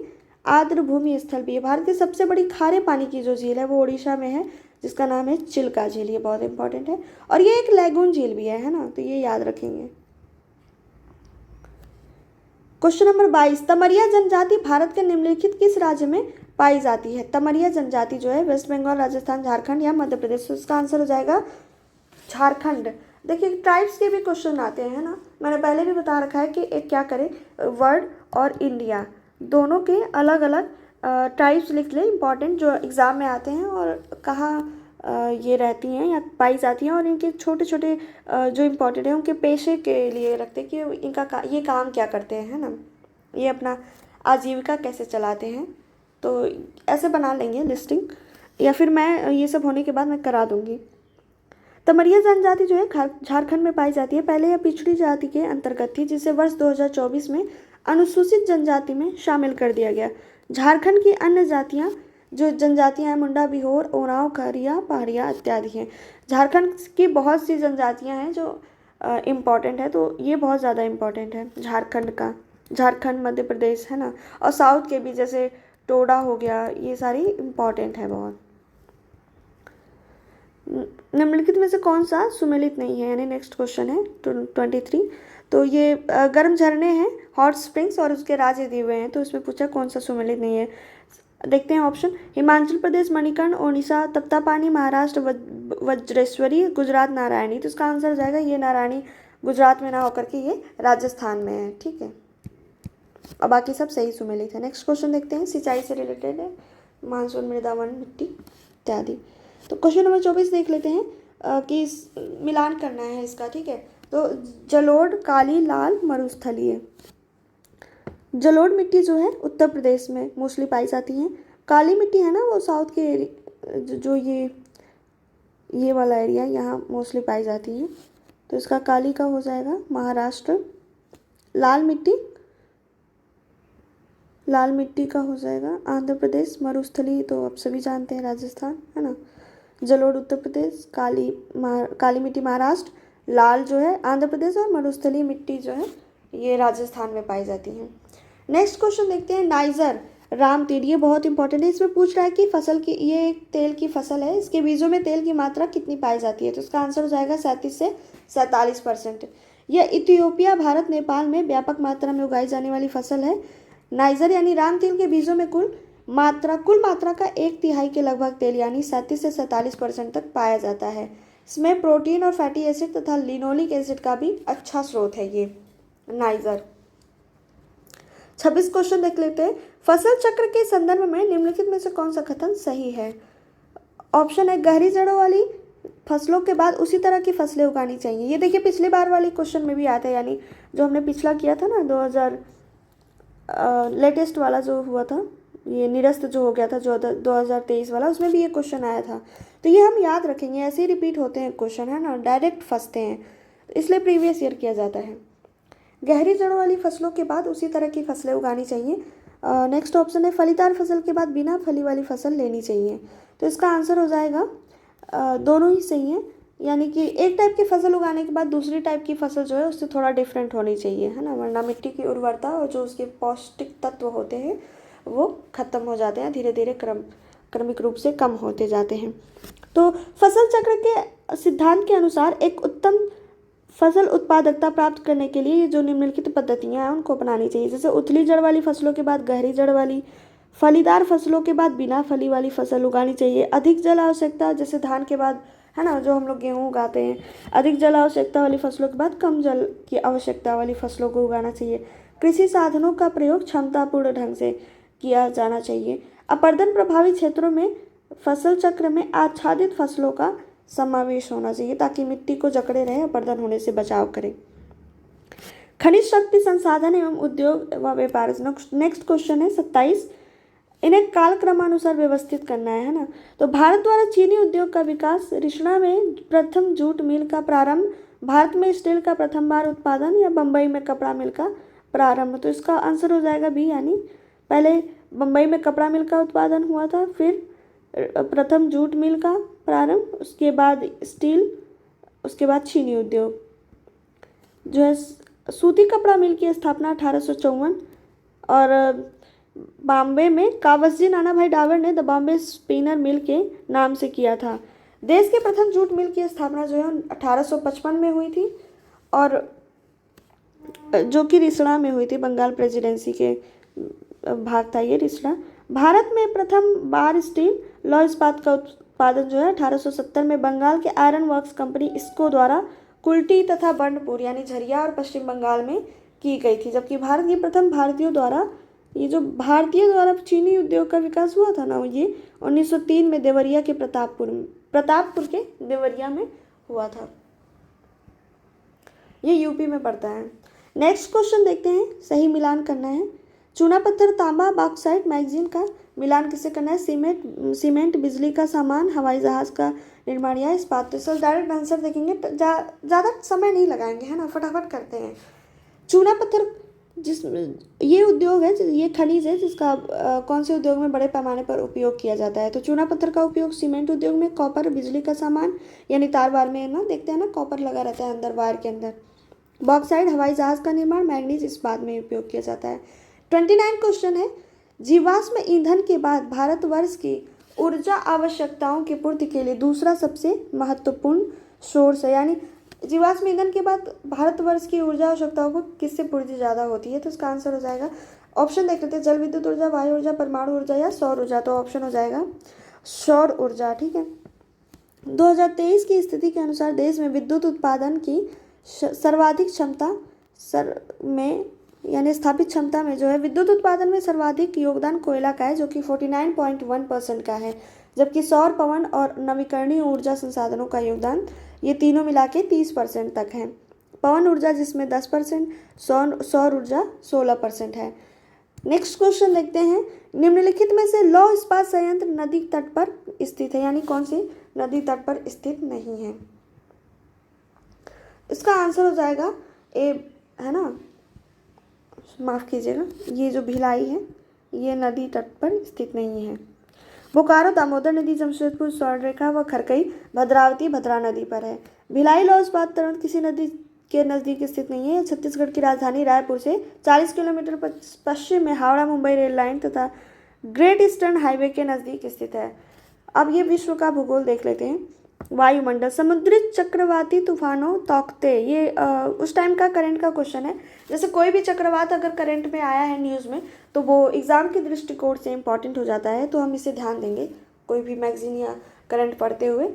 आर्द्र भूमि स्थल भी है। भारत की सबसे बड़ी खारे पानी की जो झील है वो उड़ीसा में है, जिसका नाम है चिल्का झील। ये बहुत इंपॉर्टेंट है और ये एक लैगून झील भी है ना, तो ये याद रखेंगे। क्वेश्चन नंबर 22, तमरिया जनजाति भारत के निम्नलिखित किस राज्य में पाई जाती है? तमरिया जनजाति जो है वेस्ट बंगाल, राजस्थान, झारखंड या मध्य प्रदेश। तो इसका आंसर हो जाएगा झारखंड। देखिए ट्राइब्स के भी क्वेश्चन आते हैं ना, मैंने पहले भी बता रखा है कि एक क्या करें, वर्ड और इंडिया दोनों के अलग अलग टाइप्स लिख लें, इंपॉर्टेंट जो एग्ज़ाम में आते हैं और कहाँ ये रहती हैं या पाई जाती हैं, और इनके छोटे छोटे जो इम्पोर्टेंट है उनके पेशे के लिए रखते हैं कि इनका ये काम क्या करते हैं, है ना, ये अपना आजीविका कैसे चलाते हैं। तो ऐसे बना लेंगे लिस्टिंग, या फिर मैं ये सब होने के बाद मैं करा दूँगी। तमरिया जनजाति जो है झारखंड में पाई जाती है। पहले यह पिछड़ी जाति के अंतर्गत थी, जिसे वर्ष 2024 में अनुसूचित जनजाति में शामिल कर दिया गया। झारखंड की अन्य जातियां जो जनजातियां हैं, मुंडा, बिहोर, ओरांव, खरिया, पहाड़िया इत्यादि हैं। झारखंड की बहुत सी जनजातियां हैं जो इम्पॉर्टेंट है, तो ये बहुत ज़्यादा इम्पॉर्टेंट है झारखंड का। झारखंड मध्य प्रदेश है ना, और साउथ के भी जैसे टोडा हो गया, ये सारी इम्पॉर्टेंट है बहुत। निम्नलिखित में से कौन सा सुमेलित नहीं है, यानी नेक्स्ट क्वेश्चन है 23। तो ये गर्म झरने हैं, हॉट स्प्रिंग्स, और उसके राज्य दिए हुए हैं, तो इसमें पूछा कौन सा सुमेलित नहीं है। देखते हैं ऑप्शन, हिमाचल प्रदेश मणिकर्ण, ओडिशा तप्तापानी, महाराष्ट्र वज्रेश्वरी, गुजरात नारायणी। तो इसका आंसर हो जाएगा ये नारायणी गुजरात में ना होकर के ये राजस्थान में है, ठीक है। और बाकी सब सही सुमेलित है। नेक्स्ट क्वेश्चन देखते हैं, सिंचाई से रिलेटेड है, मानसून, मृदा, वन, मिट्टी इत्यादि। तो क्वेश्चन नंबर 24 देख लेते हैं कि मिलान करना है इसका, ठीक है। तो जलोढ़, काली, लाल, मरुस्थलीय। जलोढ़ मिट्टी जो है उत्तर प्रदेश में मोस्टली पाई जाती हैं। काली मिट्टी है ना वो साउथ के जो ये वाला एरिया यहाँ मोस्टली पाई जाती है, तो इसका काली का हो जाएगा महाराष्ट्र। लाल मिट्टी का हो जाएगा आंध्र प्रदेश। मरुस्थली तो आप सभी जानते हैं राजस्थान, है ना। जलोढ़ उत्तर प्रदेश, काली मिट्टी महाराष्ट्र, लाल जो है आंध्र प्रदेश, और मरुस्थली मिट्टी जो है ये राजस्थान में पाई जाती है। नेक्स्ट क्वेश्चन देखते हैं, नाइजर राम तिल, ये बहुत इंपॉर्टेंट है। इसमें पूछ रहा है कि फसल की, ये एक तेल की फसल है, इसके बीजों में तेल की मात्रा कितनी पाई जाती है? तो इसका आंसर हो जाएगा 37 से 47%। यह इथियोपिया, भारत, नेपाल में व्यापक मात्रा में उगाई जाने वाली फसल है। नाइजर यानी राम तिल के बीजों में कुल मात्रा का 1/3 के लगभग तेल यानी 37 से 47% तक पाया जाता है। इसमें प्रोटीन और फैटी एसिड तथा लिनोलिक एसिड का भी अच्छा स्रोत है ये नाइजर। 26 क्वेश्चन देख लेते हैं, फसल चक्र के संदर्भ में निम्नलिखित में से कौन सा कथन सही है? ऑप्शन है, गहरी जड़ों वाली फसलों के बाद उसी तरह की फसलें उगानी चाहिए। ये देखिए पिछली बार वाली क्वेश्चन में भी आता है, यानी जो हमने पिछला किया था ना 2000 लेटेस्ट वाला जो हुआ था, ये निरस्त जो हो गया था जो 2023 वाला, उसमें भी ये क्वेश्चन आया था। तो ये हम याद रखेंगे, ऐसे ही रिपीट होते हैं क्वेश्चन, है ना, डायरेक्ट फंसते हैं, इसलिए प्रीवियस ईयर किया जाता है। गहरी जड़ों वाली फसलों के बाद उसी तरह की फसलें उगानी चाहिए। नेक्स्ट ऑप्शन है, फलीदार फसल के बाद बिना फली वाली फसल लेनी चाहिए। तो इसका आंसर हो जाएगा दोनों ही सही है, यानी कि एक टाइप की फसल उगाने के बाद दूसरी टाइप की फसल जो है उससे थोड़ा डिफरेंट होनी चाहिए, है ना, वरना मिट्टी की उर्वरता और जो उसके पौष्टिक तत्व होते हैं वो खत्म हो जाते हैं, धीरे धीरे क्रमिक रूप से कम होते जाते हैं। तो फसल चक्र के सिद्धांत के अनुसार एक उत्तम फसल उत्पादकता प्राप्त करने के लिए जो निम्नलिखित पद्धतियाँ हैं उनको अपनानी चाहिए। जैसे उथली जड़ वाली फसलों के बाद गहरी जड़ वाली, फलीदार फसलों के बाद बिना फली वाली फसल उगानी चाहिए। अधिक जल आवश्यकता, जैसे धान के बाद है ना, जो हम लोग गेहूँ उगाते हैं। अधिक जल आवश्यकता वाली फसलों के बाद कम जल की आवश्यकता वाली फसलों को उगाना चाहिए। कृषि साधनों का प्रयोग क्षमतापूर्ण ढंग से किया जाना चाहिए। अपर्दन प्रभावित क्षेत्रों में फसल चक्र में आच्छादित फसलों का समावेश होना चाहिए ताकि मिट्टी को जकड़े रहे, अपर्दन होने से बचाव करे। खनिज शक्ति संसाधन एवं उद्योग व व्यापार। नेक्स्ट क्वेश्चन है 27। इन्हें कालक्रमानुसार व्यवस्थित करना है ना। तो भारत द्वारा चीनी उद्योग का विकास, रिष्णा में प्रथम जूट मिल का प्रारंभ, भारत में स्टील का प्रथम बार उत्पादन, या बम्बई में कपड़ा मिल का प्रारंभ। तो इसका आंसर हो जाएगा बी, यानी पहले बम्बई में कपड़ा मिल का उत्पादन हुआ था, फिर प्रथम जूट मिल का प्रारंभ, उसके बाद स्टील, उसके बाद चीनी उद्योग। जो है सूती कपड़ा मिल की स्थापना 1854 और बॉम्बे में कावसजी नाना भाई डावर ने द बॉम्बे स्पिनर मिल के नाम से किया था। देश के प्रथम जूट मिल की स्थापना जो है 1855 में हुई थी, और जो कि रिसड़ा में हुई थी, बंगाल प्रेसिडेंसी के भाग था ये रिसड़ा। भारत में प्रथम बार स्टील लौह इस्पात का उत्पादन जो है 1870 में बंगाल के आयरन वर्क्स कंपनी इसको द्वारा कुल्टी तथा बंडपुर यानी झरिया और पश्चिम बंगाल में की गई थी। जबकि भारत की प्रथम भारतीयों द्वारा, ये जो भारतीय द्वारा चीनी उद्योग का विकास हुआ था ना, ये 1903 में देवरिया के प्रतापपुर के देवरिया में हुआ था। ये यूपी में पड़ता है। नेक्स्ट क्वेश्चन देखते हैं, सही मिलान करना है। चूना पत्थर, तांबा, बॉक्साइट, मैगजीन का मिलान किससे करना है? सीमेंट, बिजली का सामान, हवाई जहाज का निर्माण या इस्पात। तो सर डायरेक्ट आंसर देखेंगे, ज़्यादा समय नहीं लगाएंगे, है ना, फटाफट करते हैं। चूना पत्थर ये उद्योग है, ये खनिज है जिसका कौन से उद्योग में बड़े पैमाने पर उपयोग किया जाता है? तो चूना पत्थर का उपयोग सीमेंट उद्योग में, कॉपर, बिजली का सामान यानी तार वार में ना, देखते हैं ना कॉपर लगा रहता है अंदर वायर के अंदर। बॉक्साइट, हवाई जहाज का निर्माण, मैग्नीज इस्पात में उपयोग किया जाता है। 29 क्वेश्चन है, जीवाश्म ईंधन के बाद भारतवर्ष की ऊर्जा आवश्यकताओं की पूर्ति के लिए दूसरा सबसे महत्वपूर्ण सोर्स है, यानी जीवाश्म ईंधन के बाद भारतवर्ष की ऊर्जा आवश्यकताओं को किससे पूर्ति ज़्यादा होती है? तो इसका आंसर हो जाएगा, ऑप्शन देख लेते हैं, जल विद्युत ऊर्जा, वायु ऊर्जा, परमाणु ऊर्जा या सौर ऊर्जा। तो ऑप्शन हो जाएगा सौर ऊर्जा। ठीक है। 2023 की स्थिति के अनुसार देश में विद्युत उत्पादन की सर्वाधिक क्षमता में यानी स्थापित क्षमता में जो है विद्युत उत्पादन में सर्वाधिक योगदान कोयला का है, जो कि 49.1% का है। जबकि सौर, पवन और नवीकरणीय ऊर्जा संसाधनों का योगदान ये तीनों मिला के 30% तक है। पवन ऊर्जा जिसमें 10%, सौर ऊर्जा 16% है। नेक्स्ट क्वेश्चन देखते हैं, निम्नलिखित में से लौह इस्पात संयंत्र नदी तट पर स्थित है, यानी कौन सी नदी तट पर स्थित नहीं है? इसका आंसर हो जाएगा ए, है ना, माफ़ कीजिएगा, ये जो भिलाई है ये नदी तट पर स्थित नहीं है। बोकारो, दामोदर नदी, जमशेदपुर, स्वर्णरेखा व खरकई, भद्रावती, भद्रा नदी पर है। भिलाई लौह इस्पात तुरंत किसी नदी के नज़दीक स्थित नहीं है। छत्तीसगढ़ की राजधानी रायपुर से 40 किलोमीटर पश्चिम में हावड़ा मुंबई रेल लाइन तथा ग्रेट ईस्टर्न हाईवे के नज़दीक स्थित है। अब ये विश्व का भूगोल देख लेते हैं। वायुमंडल, समुद्री चक्रवाती तूफानों, तौकते, ये उस टाइम का करंट का क्वेश्चन है। जैसे कोई भी चक्रवात अगर करंट में आया है न्यूज़ में, तो वो एग्ज़ाम के दृष्टिकोण से इम्पॉर्टेंट हो जाता है, तो हम इसे ध्यान देंगे कोई भी मैगजीन या करंट पढ़ते हुए।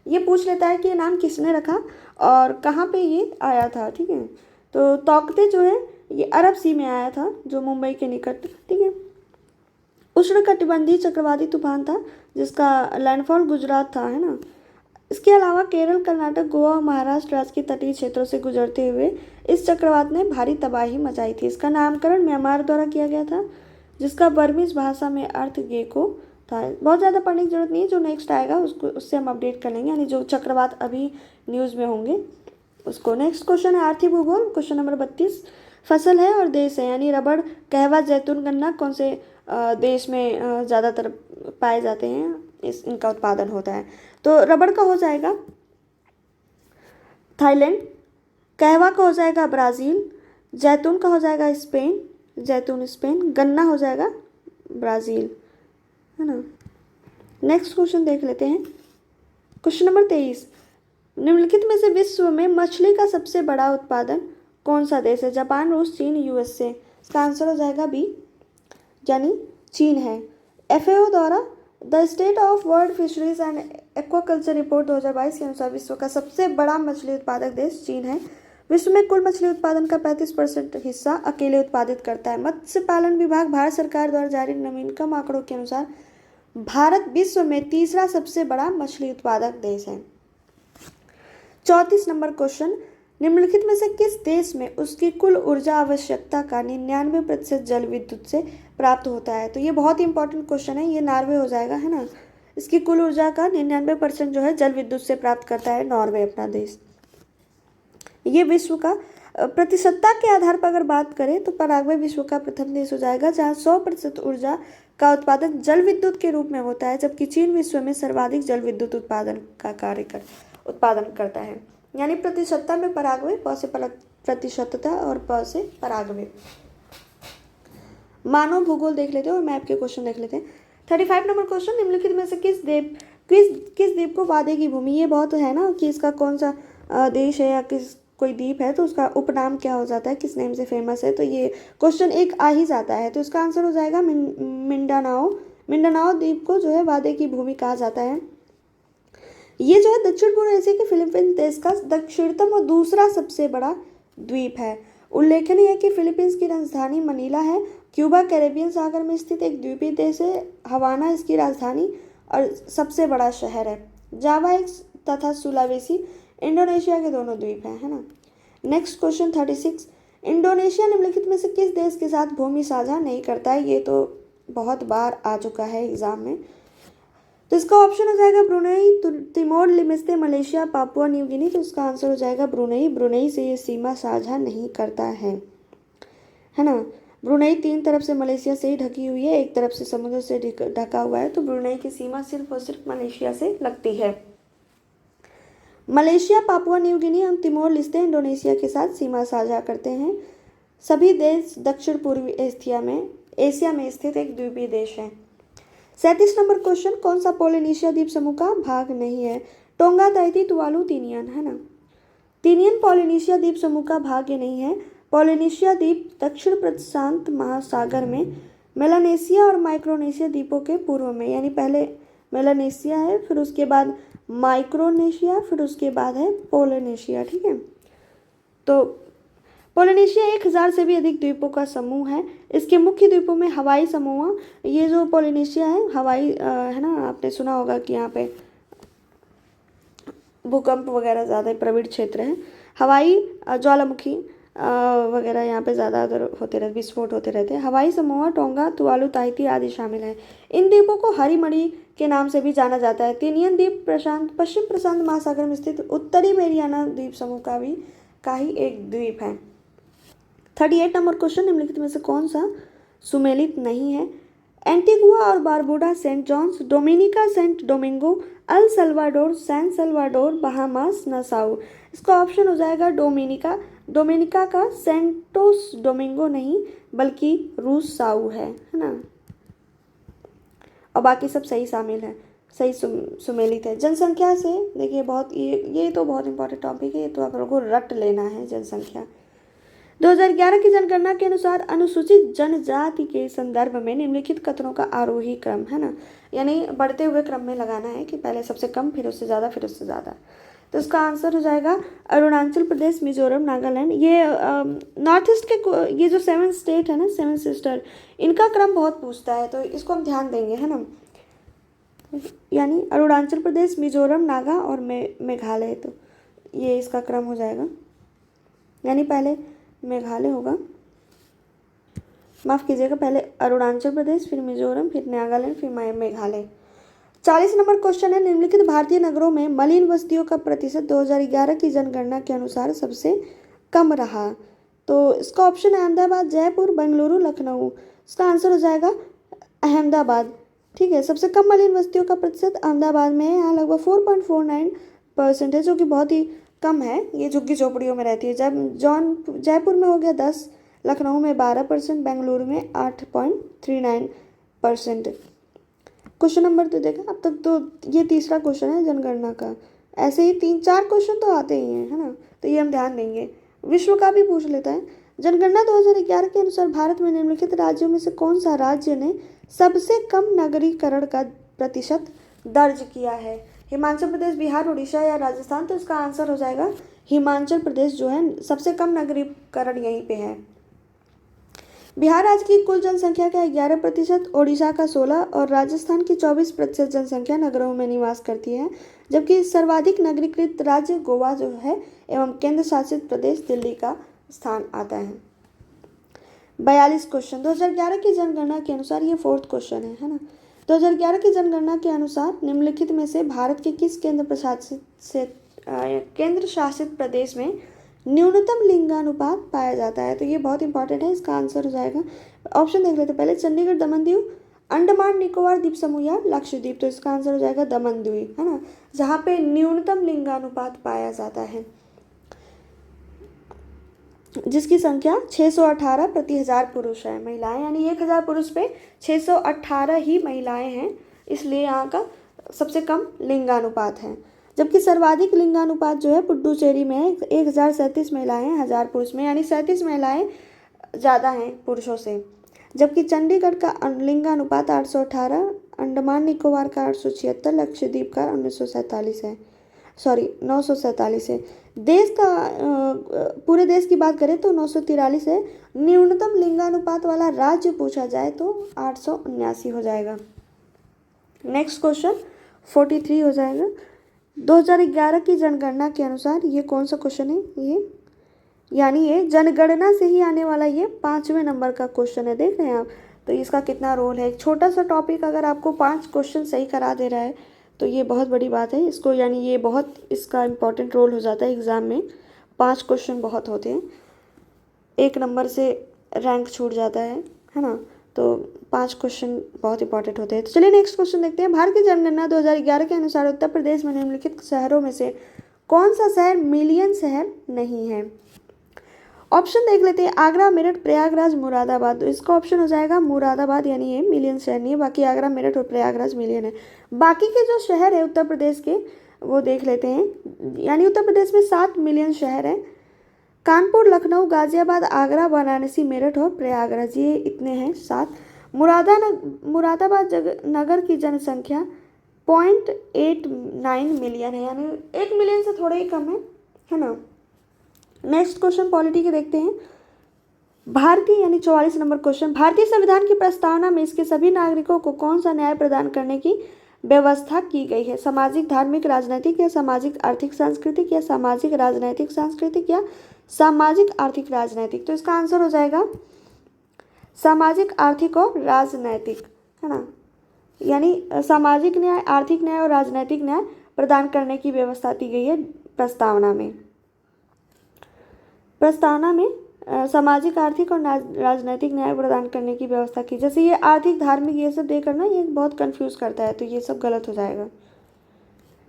ये पूछ लेता है कि ये नाम किसने रखा और कहाँ पे ये आया था। ठीक है। तो तौकते जो है ये अरब सी में आया था, जो मुंबई के निकट। ठीक है। उष्णकटिबंधीय चक्रवाती तूफान था जिसका लैंडफॉल गुजरात था, है ना। इसके अलावा केरल, कर्नाटक, गोवा और महाराष्ट्र राज्य के तटीय क्षेत्रों से गुजरते हुए इस चक्रवात ने भारी तबाही मचाई थी। इसका नामकरण म्यांमार द्वारा किया गया था, जिसका बर्मीज भाषा में अर्थ गेको था। बहुत ज़्यादा पढ़ने की जरूरत नहीं है, जो नेक्स्ट आएगा उससे हम अपडेट कर लेंगे, यानी जो चक्रवात अभी न्यूज़ में होंगे उसको। नेक्स्ट क्वेश्चन है आर्थिक भूगोल, क्वेश्चन नंबर 32। फसल है और देश है, यानी रबड़, कहवा, जैतून, गन्ना कौन से देश में ज़्यादातर पाए जाते हैं, इनका उत्पादन होता है? तो रबड़ का हो जाएगा थाईलैंड, कहवा का हो जाएगा ब्राज़ील, जैतून का हो जाएगा स्पेन, जैतून स्पेन, गन्ना हो जाएगा ब्राज़ील, है ना। नेक्स्ट क्वेश्चन देख लेते हैं, क्वेश्चन नंबर 23। निम्नलिखित में से विश्व में मछली का सबसे बड़ा उत्पादन कौन सा देश है? जापान, रूस, चीन, यूएसए। इसका आंसर हो जाएगा बी, यानी चीन है। FAO द्वारा the state of world fisheries and aquaculture report 2022 के अनुसार विश्व का सबसे बड़ा मछली उत्पादक देश चीन है। विश्व में कुल मछली उत्पादन का 35% हिस्सा अकेले उत्पादित करता है। मत्स्य पालन विभाग भारत सरकार द्वारा जारी नवीनतम आंकड़ों के अनुसार भारत विश्व में तीसरा सबसे बड़ा मछली उत्पादक देश है। 34 नंबर क्वेश्चन, निम्नलिखित में से किस देश में उसकी कुल ऊर्जा आवश्यकता का 99% जल विद्युत से प्राप्त होता है? तो ये बहुत ही इंपॉर्टेंट क्वेश्चन है, ये नॉर्वे हो जाएगा, है ना। इसकी कुल ऊर्जा का 99% जो है जल विद्युत से प्राप्त करता है नॉर्वे अपना देश। ये विश्व का प्रतिशतता के आधार पर अगर बात करें तो पराग्वे विश्व का प्रथम देश हो जाएगा जहाँ 100% ऊर्जा का उत्पादन जल विद्युत के रूप में होता है, जबकि चीन विश्व में सर्वाधिक जल विद्युत उत्पादन का उत्पादन करता है। यानी प्रतिशतता में पराग्वे, प से प्रतिशतता और प से पराग्वे। मानव भूगोल देख लेते हैं और मैप के क्वेश्चन देख लेते हैं। 35 नंबर क्वेश्चन, निम्नलिखित में से किस द्वीप को वादे की भूमि, ये बहुत है ना कि इसका कौन सा देश है या किस कोई द्वीप है तो उसका उपनाम क्या हो जाता है, किस नेम से फेमस है, तो ये क्वेश्चन एक आ ही जाता है। तो इसका आंसर हो जाएगा मिंडानाओ द्वीप को जो है वादे की भूमि कहा जाता है। ये जो है दक्षिण पूर्व एशिया के फिलीपींस देश का दक्षिणतम और दूसरा सबसे बड़ा द्वीप है। उल्लेखनीय है कि फिलीपींस की राजधानी मनीला है। क्यूबा कैरेबियन सागर में स्थित एक द्वीपीय देश है। हवाना इसकी राजधानी और सबसे बड़ा शहर है। जावा तथा सुलावेसी इंडोनेशिया के दोनों द्वीप हैं, है ना। नेक्स्ट क्वेश्चन 36, इंडोनेशिया निम्नलिखित में से किस देश के साथ भूमि साझा नहीं करता है? ये तो बहुत बार आ चुका है एग्जाम में, तो इसका ऑप्शन हो जाएगा Brunei, Timor Leste, Malaysia, Papua New Guinea. तो इसका आंसर हो जाएगा ब्रुनेई से ये सीमा साझा नहीं करता है ना। ब्रुनेई 3 तरफ से मलेशिया से ही ढकी हुई है, एक तरफ से समुद्र से ढका हुआ है, तो ब्रुनेई की सीमा सिर्फ और सिर्फ मलेशिया से लगती है। मलेशिया, पापुआ न्यू गिनी और तिमोर लेस्ते इंडोनेशिया के साथ सीमा साझा करते हैं। सभी देश दक्षिण पूर्वी एशिया में स्थित एक द्वीपीय देश है। 37 नंबर क्वेश्चन, कौन सा पोलिनेशिया द्वीप समूह का भाग नहीं है? टोंगा, ताहिती, तुवालू, तिनियन, है ना। तिनियन पोलिनेशिया द्वीप समूह का भाग नहीं है। पोलिनेशिया द्वीप दक्षिण प्रशांत महासागर में मेलानेशिया और माइक्रोनेशिया द्वीपों के पूर्व में, यानी पहले मेलानेशिया है, फिर उसके बाद माइक्रोनेशिया, फिर उसके बाद है पोलिनेशिया, ठीक है। तो पोलिनेशिया 1000 से भी अधिक द्वीपों का समूह है। इसके मुख्य द्वीपों में हवाई समूह, ये जो पोलिनेशिया है हवाई है ना, आपने सुना होगा कि यहाँ पे भूकंप वगैरह ज़्यादा प्रवण क्षेत्र है। हवाई ज्वालामुखी वगैरह यहाँ पे ज़्यादा होते रहते, विस्फोट होते रहते हैं। हवाई समूह, टोंगा, तुवालू, ताहिती आदि शामिल हैं। इन द्वीपों को हरी मणि के नाम से भी जाना जाता है। तिनियन द्वीप पश्चिम प्रशांत महासागर में स्थित उत्तरी मेरियाना द्वीप समूह का ही एक द्वीप है। 38 नंबर क्वेश्चन, निम्नलिखित में से कौन सा सुमेलित नहीं है? एंटीगुआ और Barbuda, Saint John's, Dominica, Saint Domingo, El Salvador, San Salvador, Bahamas, Nassau. इसका ऑप्शन हो जाएगा डोमिनिका का सेंटोस डोमिंगो नहीं बल्कि रूस साउ है ना। और बाकी सब सही शामिल है, सही सुमेलित है। जनसंख्या से देखिए बहुत ये तो बहुत इंपॉर्टेंट टॉपिक है, ये तो आप लोगों को रट लेना है। जनसंख्या 2011 की जनगणना के अनुसार अनुसूचित जनजाति के संदर्भ में निम्नलिखित कथनों का आरोही क्रम, है ना, यानी बढ़ते हुए क्रम में लगाना है कि पहले सबसे कम, फिर उससे ज़्यादा, फिर उससे ज़्यादा। तो इसका आंसर हो जाएगा अरुणाचल प्रदेश, मिजोरम, नागालैंड। ये नॉर्थ ईस्ट के ये जो 7 स्टेट है ना, 7 सिस्टर, इनका क्रम बहुत पूछता है, तो इसको हम ध्यान देंगे, है ना। यानी अरुणाचल प्रदेश, मिजोरम, नागा और मेघालय, तो ये इसका क्रम हो जाएगा। यानी पहले मेघालय होगा, माफ़ कीजिएगा, पहले अरुणाचल प्रदेश, फिर मिजोरम, फिर नागालैंड, फिर मेघालय। 40 नंबर क्वेश्चन है, निम्नलिखित भारतीय नगरों में मलिन बस्तियों का प्रतिशत 2011 की जनगणना के अनुसार सबसे कम रहा। तो इसका ऑप्शन है अहमदाबाद, जयपुर, बेंगलुरु, लखनऊ। इसका आंसर हो जाएगा अहमदाबाद, ठीक है। सबसे कम मलिन बस्तियों का प्रतिशत अहमदाबाद में है, यहाँ लगभग 4.49% है, जो कि बहुत ही कम है। ये झुग्गी झोपड़ियों में रहती है। जयपुर में हो गया 10, लखनऊ में 12%, बेंगलुरु में 8.39%। क्वेश्चन नंबर तो देखा अब तक, तो ये तीसरा क्वेश्चन है जनगणना का। ऐसे ही 3-4 क्वेश्चन तो आते ही हैं, है ना, तो ये हम ध्यान देंगे। विश्व का भी पूछ लेता है। जनगणना 2011 के अनुसार भारत में निम्नलिखित राज्यों में से कौन सा राज्य ने सबसे कम नगरीकरण का प्रतिशत दर्ज किया है? हिमाचल प्रदेश, बिहार, उड़ीसा या राजस्थान? तो इसका आंसर हो जाएगा हिमाचल प्रदेश जो है, सबसे कम नगरीकरण यहीं पे है। बिहार राज्य की कुल जनसंख्या का 11%, उड़ीसा का 16% और राजस्थान की 24% जनसंख्या नगरों में निवास करती है, जबकि सर्वाधिक नगरीकृत राज्य गोवा जो है एवं केंद्र शासित प्रदेश दिल्ली का स्थान आता है। 42 क्वेश्चन। 2011 की जनगणना के अनुसार, ये 4th क्वेश्चन है ना। 2011 की जनगणना के अनुसार निम्नलिखित में से भारत के किस केंद्र शासित प्रदेश में न्यूनतम लिंगानुपात पाया जाता है? तो ये बहुत इंपॉर्टेंट है, इसका आंसर हो जाएगा, ऑप्शन देख लेते हैं पहले, चंडीगढ़, दमन दीव, अंडमान निकोबार द्वीप समूह या लक्षद्वीप। तो इसका आंसर हो जाएगा दमन द्वीप, है ना, जहाँ पे न्यूनतम लिंगानुपात पाया जाता है, जिसकी संख्या 618 प्रति 1000 पुरुष है। महिलाएं यानी 1000 पुरुष पे 618 ही महिलाएं हैं, इसलिए यहाँ का सबसे कम लिंगानुपात है। जबकि सर्वाधिक लिंगानुपात जो है पुडुचेरी में है, 1037 महिलाएं हैं 1000 पुरुष में, यानी 37 महिलाएं ज़्यादा हैं पुरुषों से। जबकि चंडीगढ़ का लिंगानुपात 818, अंडमान निकोबार का 876, लक्षद्वीप का 947 है, 947 है। देश का पूरे देश की बात करें तो 943 है। न्यूनतम लिंगानुपात वाला राज्य पूछा जाए तो 879 हो जाएगा। नेक्स्ट क्वेश्चन 43 हो जाएगा। 2011 की जनगणना के अनुसार, ये कौन सा क्वेश्चन है ये, यानी ये जनगणना से ही आने वाला ये 5वें नंबर का क्वेश्चन है, देख रहे हैं आप। तो इसका कितना रोल है, एक छोटा सा टॉपिक अगर आपको 5 क्वेश्चन सही करा दे रहा है तो ये बहुत बड़ी बात है इसको, यानी ये बहुत इसका इम्पोर्टेंट रोल हो जाता है एग्ज़ाम में। 5 क्वेश्चन बहुत होते हैं, 1 नंबर से रैंक छूट जाता है ना, तो 5 क्वेश्चन बहुत इंपॉर्टेंट होते हैं। तो चलिए नेक्स्ट क्वेश्चन देखते हैं। भारत की जनगणना 2011 के अनुसार उत्तर प्रदेश में निम्नलिखित शहरों में से कौन सा शहर मिलियन शहर नहीं है? ऑप्शन देख लेते हैं, आगरा, मेरठ, प्रयागराज, मुरादाबाद। तो इसका ऑप्शन हो जाएगा मुरादाबाद, यानी ये मिलियन शहर नहीं है, बाकी आगरा, मेरठ और प्रयागराज मिलियन है। बाकी के जो शहर है उत्तर प्रदेश के वो देख लेते हैं, यानी उत्तर प्रदेश में 7 मिलियन शहर हैं। कानपुर, लखनऊ, गाजियाबाद, आगरा, वाराणसी, मेरठ और प्रयागराज, ये इतने हैं 7। मुरादाबाद नगर की जनसंख्या 0.89 मिलियन है, यानी 1 मिलियन से थोड़े ही कम है ना। नेक्स्ट क्वेश्चन पॉलिटी के देखते हैं। भारतीय यानी 44 नंबर क्वेश्चन, भारतीय संविधान की प्रस्तावना में इसके सभी नागरिकों को कौन सा न्याय प्रदान करने की व्यवस्था की गई है? सामाजिक, धार्मिक, राजनैतिक या सामाजिक आर्थिक सांस्कृतिक या सामाजिक राजनैतिक सांस्कृतिक या सामाजिक आर्थिक राजनैतिक? तो इसका आंसर हो जाएगा सामाजिक, आर्थिक और राजनैतिक, है ना, यानी सामाजिक न्याय, आर्थिक न्याय और राजनैतिक न्याय प्रदान करने की व्यवस्था दी गई है प्रस्तावना में। सामाजिक, आर्थिक और राजनैतिक न्याय प्रदान करने की व्यवस्था की। जैसे ये आर्थिक, धार्मिक ये सब देकर ना ये बहुत कंफ्यूज करता है, तो ये सब गलत हो जाएगा।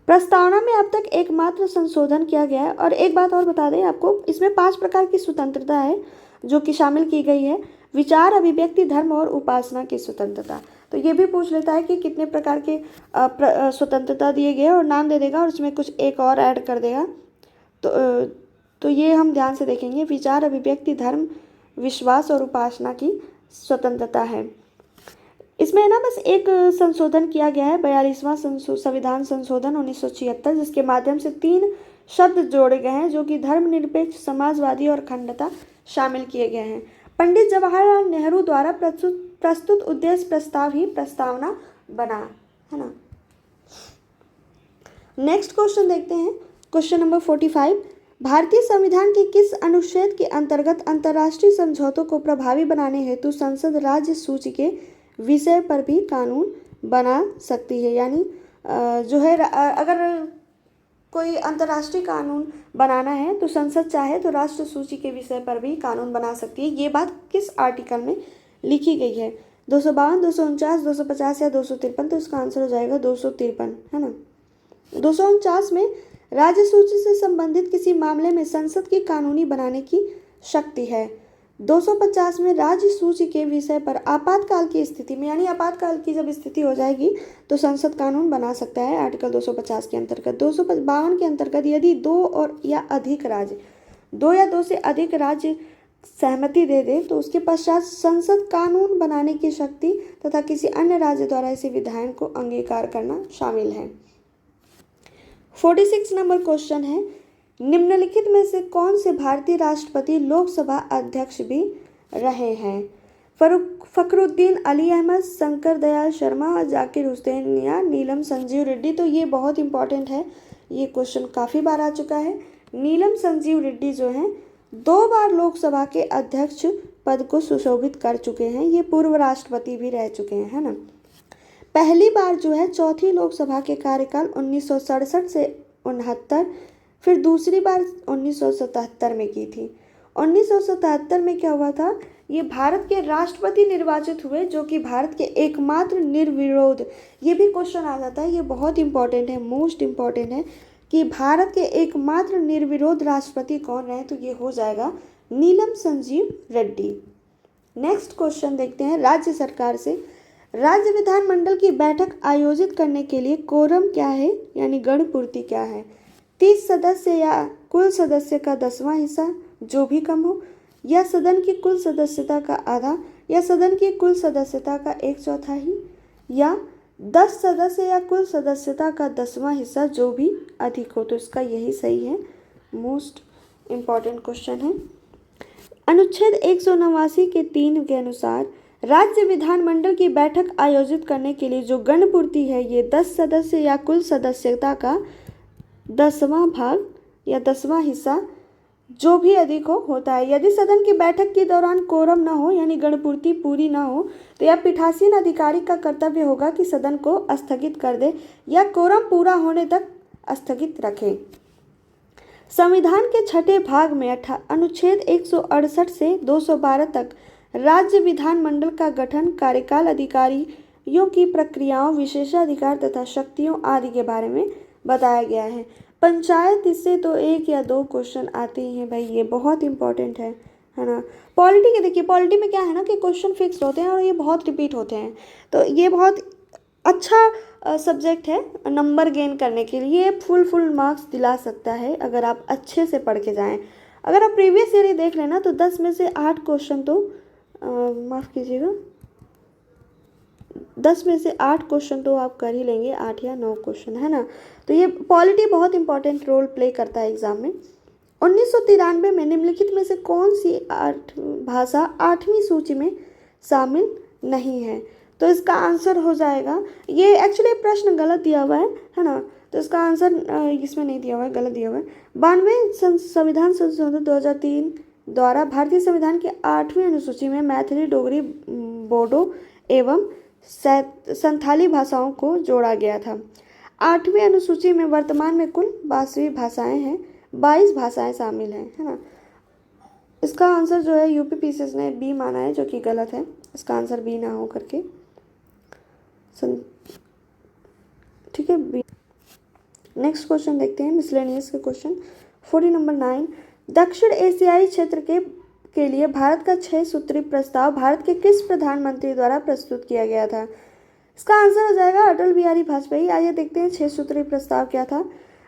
प्रस्तावना में अब तक एकमात्र संशोधन किया गया है। और एक बात और बता दें आपको, इसमें 5 प्रकार की स्वतंत्रता है जो कि शामिल की गई है। विचार, अभिव्यक्ति, धर्म और उपासना की स्वतंत्रता। तो ये भी पूछ लेता है कि कितने प्रकार के स्वतंत्रता दिए गए और नाम दे देगा और उसमें कुछ एक और ऐड कर देगा। तो ये हम ध्यान से देखेंगे। विचार, अभिव्यक्ति, धर्म, विश्वास और उपासना की स्वतंत्रता है। इसमें ना बस एक संशोधन किया गया है, 42वां संविधान संशोधन 1976, जिसके माध्यम से 3 शब्द जोड़े गए हैं जो कि धर्मनिरपेक्ष, समाजवादी और अखंडता शामिल किए गए हैं। पंडित जवाहरलाल नेहरू द्वारा प्रस्तुत उद्देश्य प्रस्ताव ही प्रस्तावना बना, है ना। नेक्स्ट क्वेश्चन देखते हैं, क्वेश्चन नंबर 45। भारतीय संविधान के किस अनुच्छेद के अंतर्गत अंतर्राष्ट्रीय समझौतों को प्रभावी बनाने हेतु संसद राज्य सूची के विषय पर भी कानून बना सकती है? यानी जो है अगर कोई अंतर्राष्ट्रीय कानून बनाना है तो संसद चाहे तो राष्ट्र सूची के विषय पर भी कानून बना सकती है। ये बात किस आर्टिकल में लिखी गई है? 252, 249, 250 या 253? तो इसका आंसर हो जाएगा 253, है ना। 249 में राज्य सूची से संबंधित किसी मामले में संसद की कानूनी बनाने की शक्ति है। 250 में राज्य सूची के विषय पर आपातकाल की स्थिति में, यानी आपातकाल की जब स्थिति हो जाएगी तो संसद कानून बना सकता है आर्टिकल 250 के अंतर्गत। 252 के अंतर्गत यदि 2 या 2 से अधिक राज्य सहमति दे दे तो उसके पश्चात संसद कानून बनाने की शक्ति तथा किसी अन्य राज्य द्वारा इसी विधान को अंगीकार करना शामिल है। 46 नंबर क्वेश्चन है, निम्नलिखित में से कौन से भारतीय राष्ट्रपति लोकसभा अध्यक्ष भी रहे हैं? फखरुद्दीन अली अहमद, शंकर दयाल शर्मा, जाकिर हुसैन या नीलम संजीव रेड्डी। तो ये बहुत इंपॉर्टेंट है, ये क्वेश्चन काफ़ी बार आ चुका है। नीलम संजीव रेड्डी जो हैं 2 बार लोकसभा के अध्यक्ष पद को सुशोभित कर चुके हैं। ये पूर्व राष्ट्रपति भी रह चुके हैं, है ना। पहली बार जो है चौथी लोकसभा के कार्यकाल 1967 से 69, फिर दूसरी बार 1977 में की थी। 1977 में क्या हुआ था, ये भारत के राष्ट्रपति निर्वाचित हुए, जो कि भारत के एकमात्र निर्विरोध, ये भी क्वेश्चन आ जाता है, ये बहुत इंपॉर्टेंट है, मोस्ट इंपॉर्टेंट है कि भारत के एकमात्र निर्विरोध राष्ट्रपति कौन रहे, तो ये हो जाएगा नीलम संजीव रेड्डी। नेक्स्ट क्वेश्चन देखते हैं राज्य सरकार से। राज्य विधानमंडल की बैठक आयोजित करने के लिए कोरम क्या है, यानी गणपूर्ति क्या है? 30 सदस्य या कुल सदस्य का 10वां हिस्सा, जो भी कम हो, या सदन की कुल सदस्यता का आधा, या सदन की कुल सदस्यता का 1/4, या 10 सदस्य या कुल सदस्यता का 10वां हिस्सा, जो भी अधिक हो। तो इसका यही सही है, मोस्ट इम्पॉर्टेंट क्वेश्चन है। अनुच्छेद 189 के 3 के अनुसार राज्य विधानमंडल की बैठक आयोजित करने के लिए जो गणपूर्ति है, ये 10 सदस्य या कुल सदस्यता का 10वां भाग या 10वां हिस्सा, जो भी अधिक हो, होता है। यदि सदन की बैठक के दौरान कोरम न हो, यानी गणपूर्ति पूरी न हो, तो यह पीठासीन अधिकारी का कर्तव्य होगा कि सदन को स्थगित कर दे या कोरम पूरा होने तक स्थगित रखे। संविधान के 6ठे भाग में अनुच्छेद 168 से 212 तक राज्य विधानमंडल का गठन, कार्यकाल, अधिकारियों की प्रक्रियाओं, विशेषाधिकार तथा शक्तियों आदि के बारे में बताया गया है। पंचायत, इससे तो 1 या 2 क्वेश्चन आते ही हैं भाई, ये बहुत इंपॉर्टेंट है ना। पॉलिटी के देखिए, पॉलिटी में क्या है ना कि क्वेश्चन फिक्स होते हैं और ये बहुत रिपीट होते हैं, तो ये बहुत अच्छा सब्जेक्ट है नंबर गेन करने के लिए। फुल मार्क्स दिला सकता है अगर आप अच्छे से पढ़ के जाएं। अगर आप प्रीवियस ईयर ही देख लेना तो 10 में से 8 क्वेश्चन तो माफ़ कीजिएगा, 10 में से 8 क्वेश्चन तो आप कर ही लेंगे, 8 या 9 क्वेश्चन, है ना। तो ये पॉलिटी बहुत इंपॉर्टेंट रोल प्ले करता है एग्जाम में। 1993 में निम्नलिखित में से कौन सी भाषा 8वीं सूची में शामिल नहीं है? तो इसका आंसर हो जाएगा, ये एक्चुअली प्रश्न गलत दिया हुआ है ना, तो इसका आंसर इसमें नहीं दिया हुआ है, गलत दिया हुआ है। 92वें संविधान संशोधन 2003 द्वारा भारतीय संविधान की 8वीं अनुसूची में मैथिली, डोगरी, बोडो एवं संथाली भाषाओं को जोड़ा गया था। 8वीं अनुसूची में वर्तमान में कुल 22 भाषाएं हैं, 22 भाषाएं शामिल हैं, है ना। इसका आंसर जो है यूपीपीसीएस ने बी माना है, जो कि गलत है। इसका आंसर बी ना हो करके, ठीक है, बी। नेक्स्ट क्वेश्चन देखते हैं, मिसलेनियस के क्वेश्चन। 40 नंबर 9, दक्षिण एशियाई क्षेत्र के लिए भारत का 6 सूत्री प्रस्ताव भारत के किस प्रधानमंत्री द्वारा प्रस्तुत किया गया था? इसका आंसर हो जाएगा अटल बिहारी वाजपेयी। आइए देखते हैं 6 सूत्री प्रस्ताव क्या था।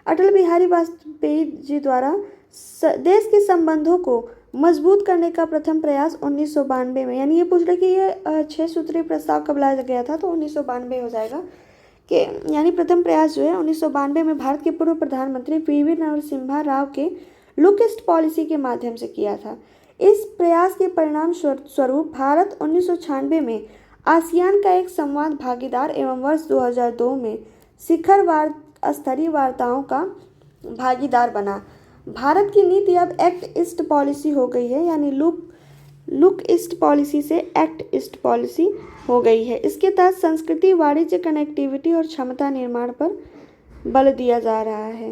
अटल बिहारी वाजपेयी जी द्वारा देश के संबंधों को मजबूत करने का प्रथम प्रयास 1992 में, यानी ये पूछ रहे कि ये 6 सूत्री प्रस्ताव कब लाया गया था, तो 1992 हो जाएगा कि यानी प्रथम प्रयास जो है 1992 में भारत के पूर्व प्रधानमंत्री पीवी नरसिम्हा राव के लुक ईस्ट पॉलिसी के माध्यम से किया था। इस प्रयास के परिणाम स्वरूप भारत 1996 में आसियान का एक संवाद भागीदार एवं वर्ष 2002 में शिखर स्तरीय वार्ताओं का भागीदार बना। भारत की नीति अब एक्ट ईस्ट पॉलिसी हो गई है, यानी लुक ईस्ट पॉलिसी से एक्ट ईस्ट पॉलिसी हो गई है। इसके तहत संस्कृति, वाणिज्य, कनेक्टिविटी और क्षमता निर्माण पर बल दिया जा रहा है।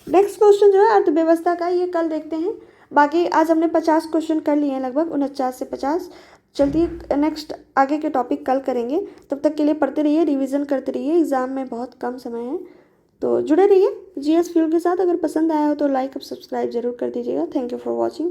नेक्स्ट क्वेश्चन जो है अर्थव्यवस्था का, ये कल देखते हैं। बाकी आज हमने 50 क्वेश्चन कर लिए हैं, लगभग 49 से 50। चलिए नेक्स्ट आगे के टॉपिक कल करेंगे। तब तक के लिए पढ़ते रहिए, रिवीजन करते रहिए, एग्जाम में बहुत कम समय है, तो जुड़े रहिए जीएस फ्यूल के साथ। अगर पसंद आया हो तो लाइक और सब्सक्राइब जरूर कर दीजिएगा। Thank you for watching.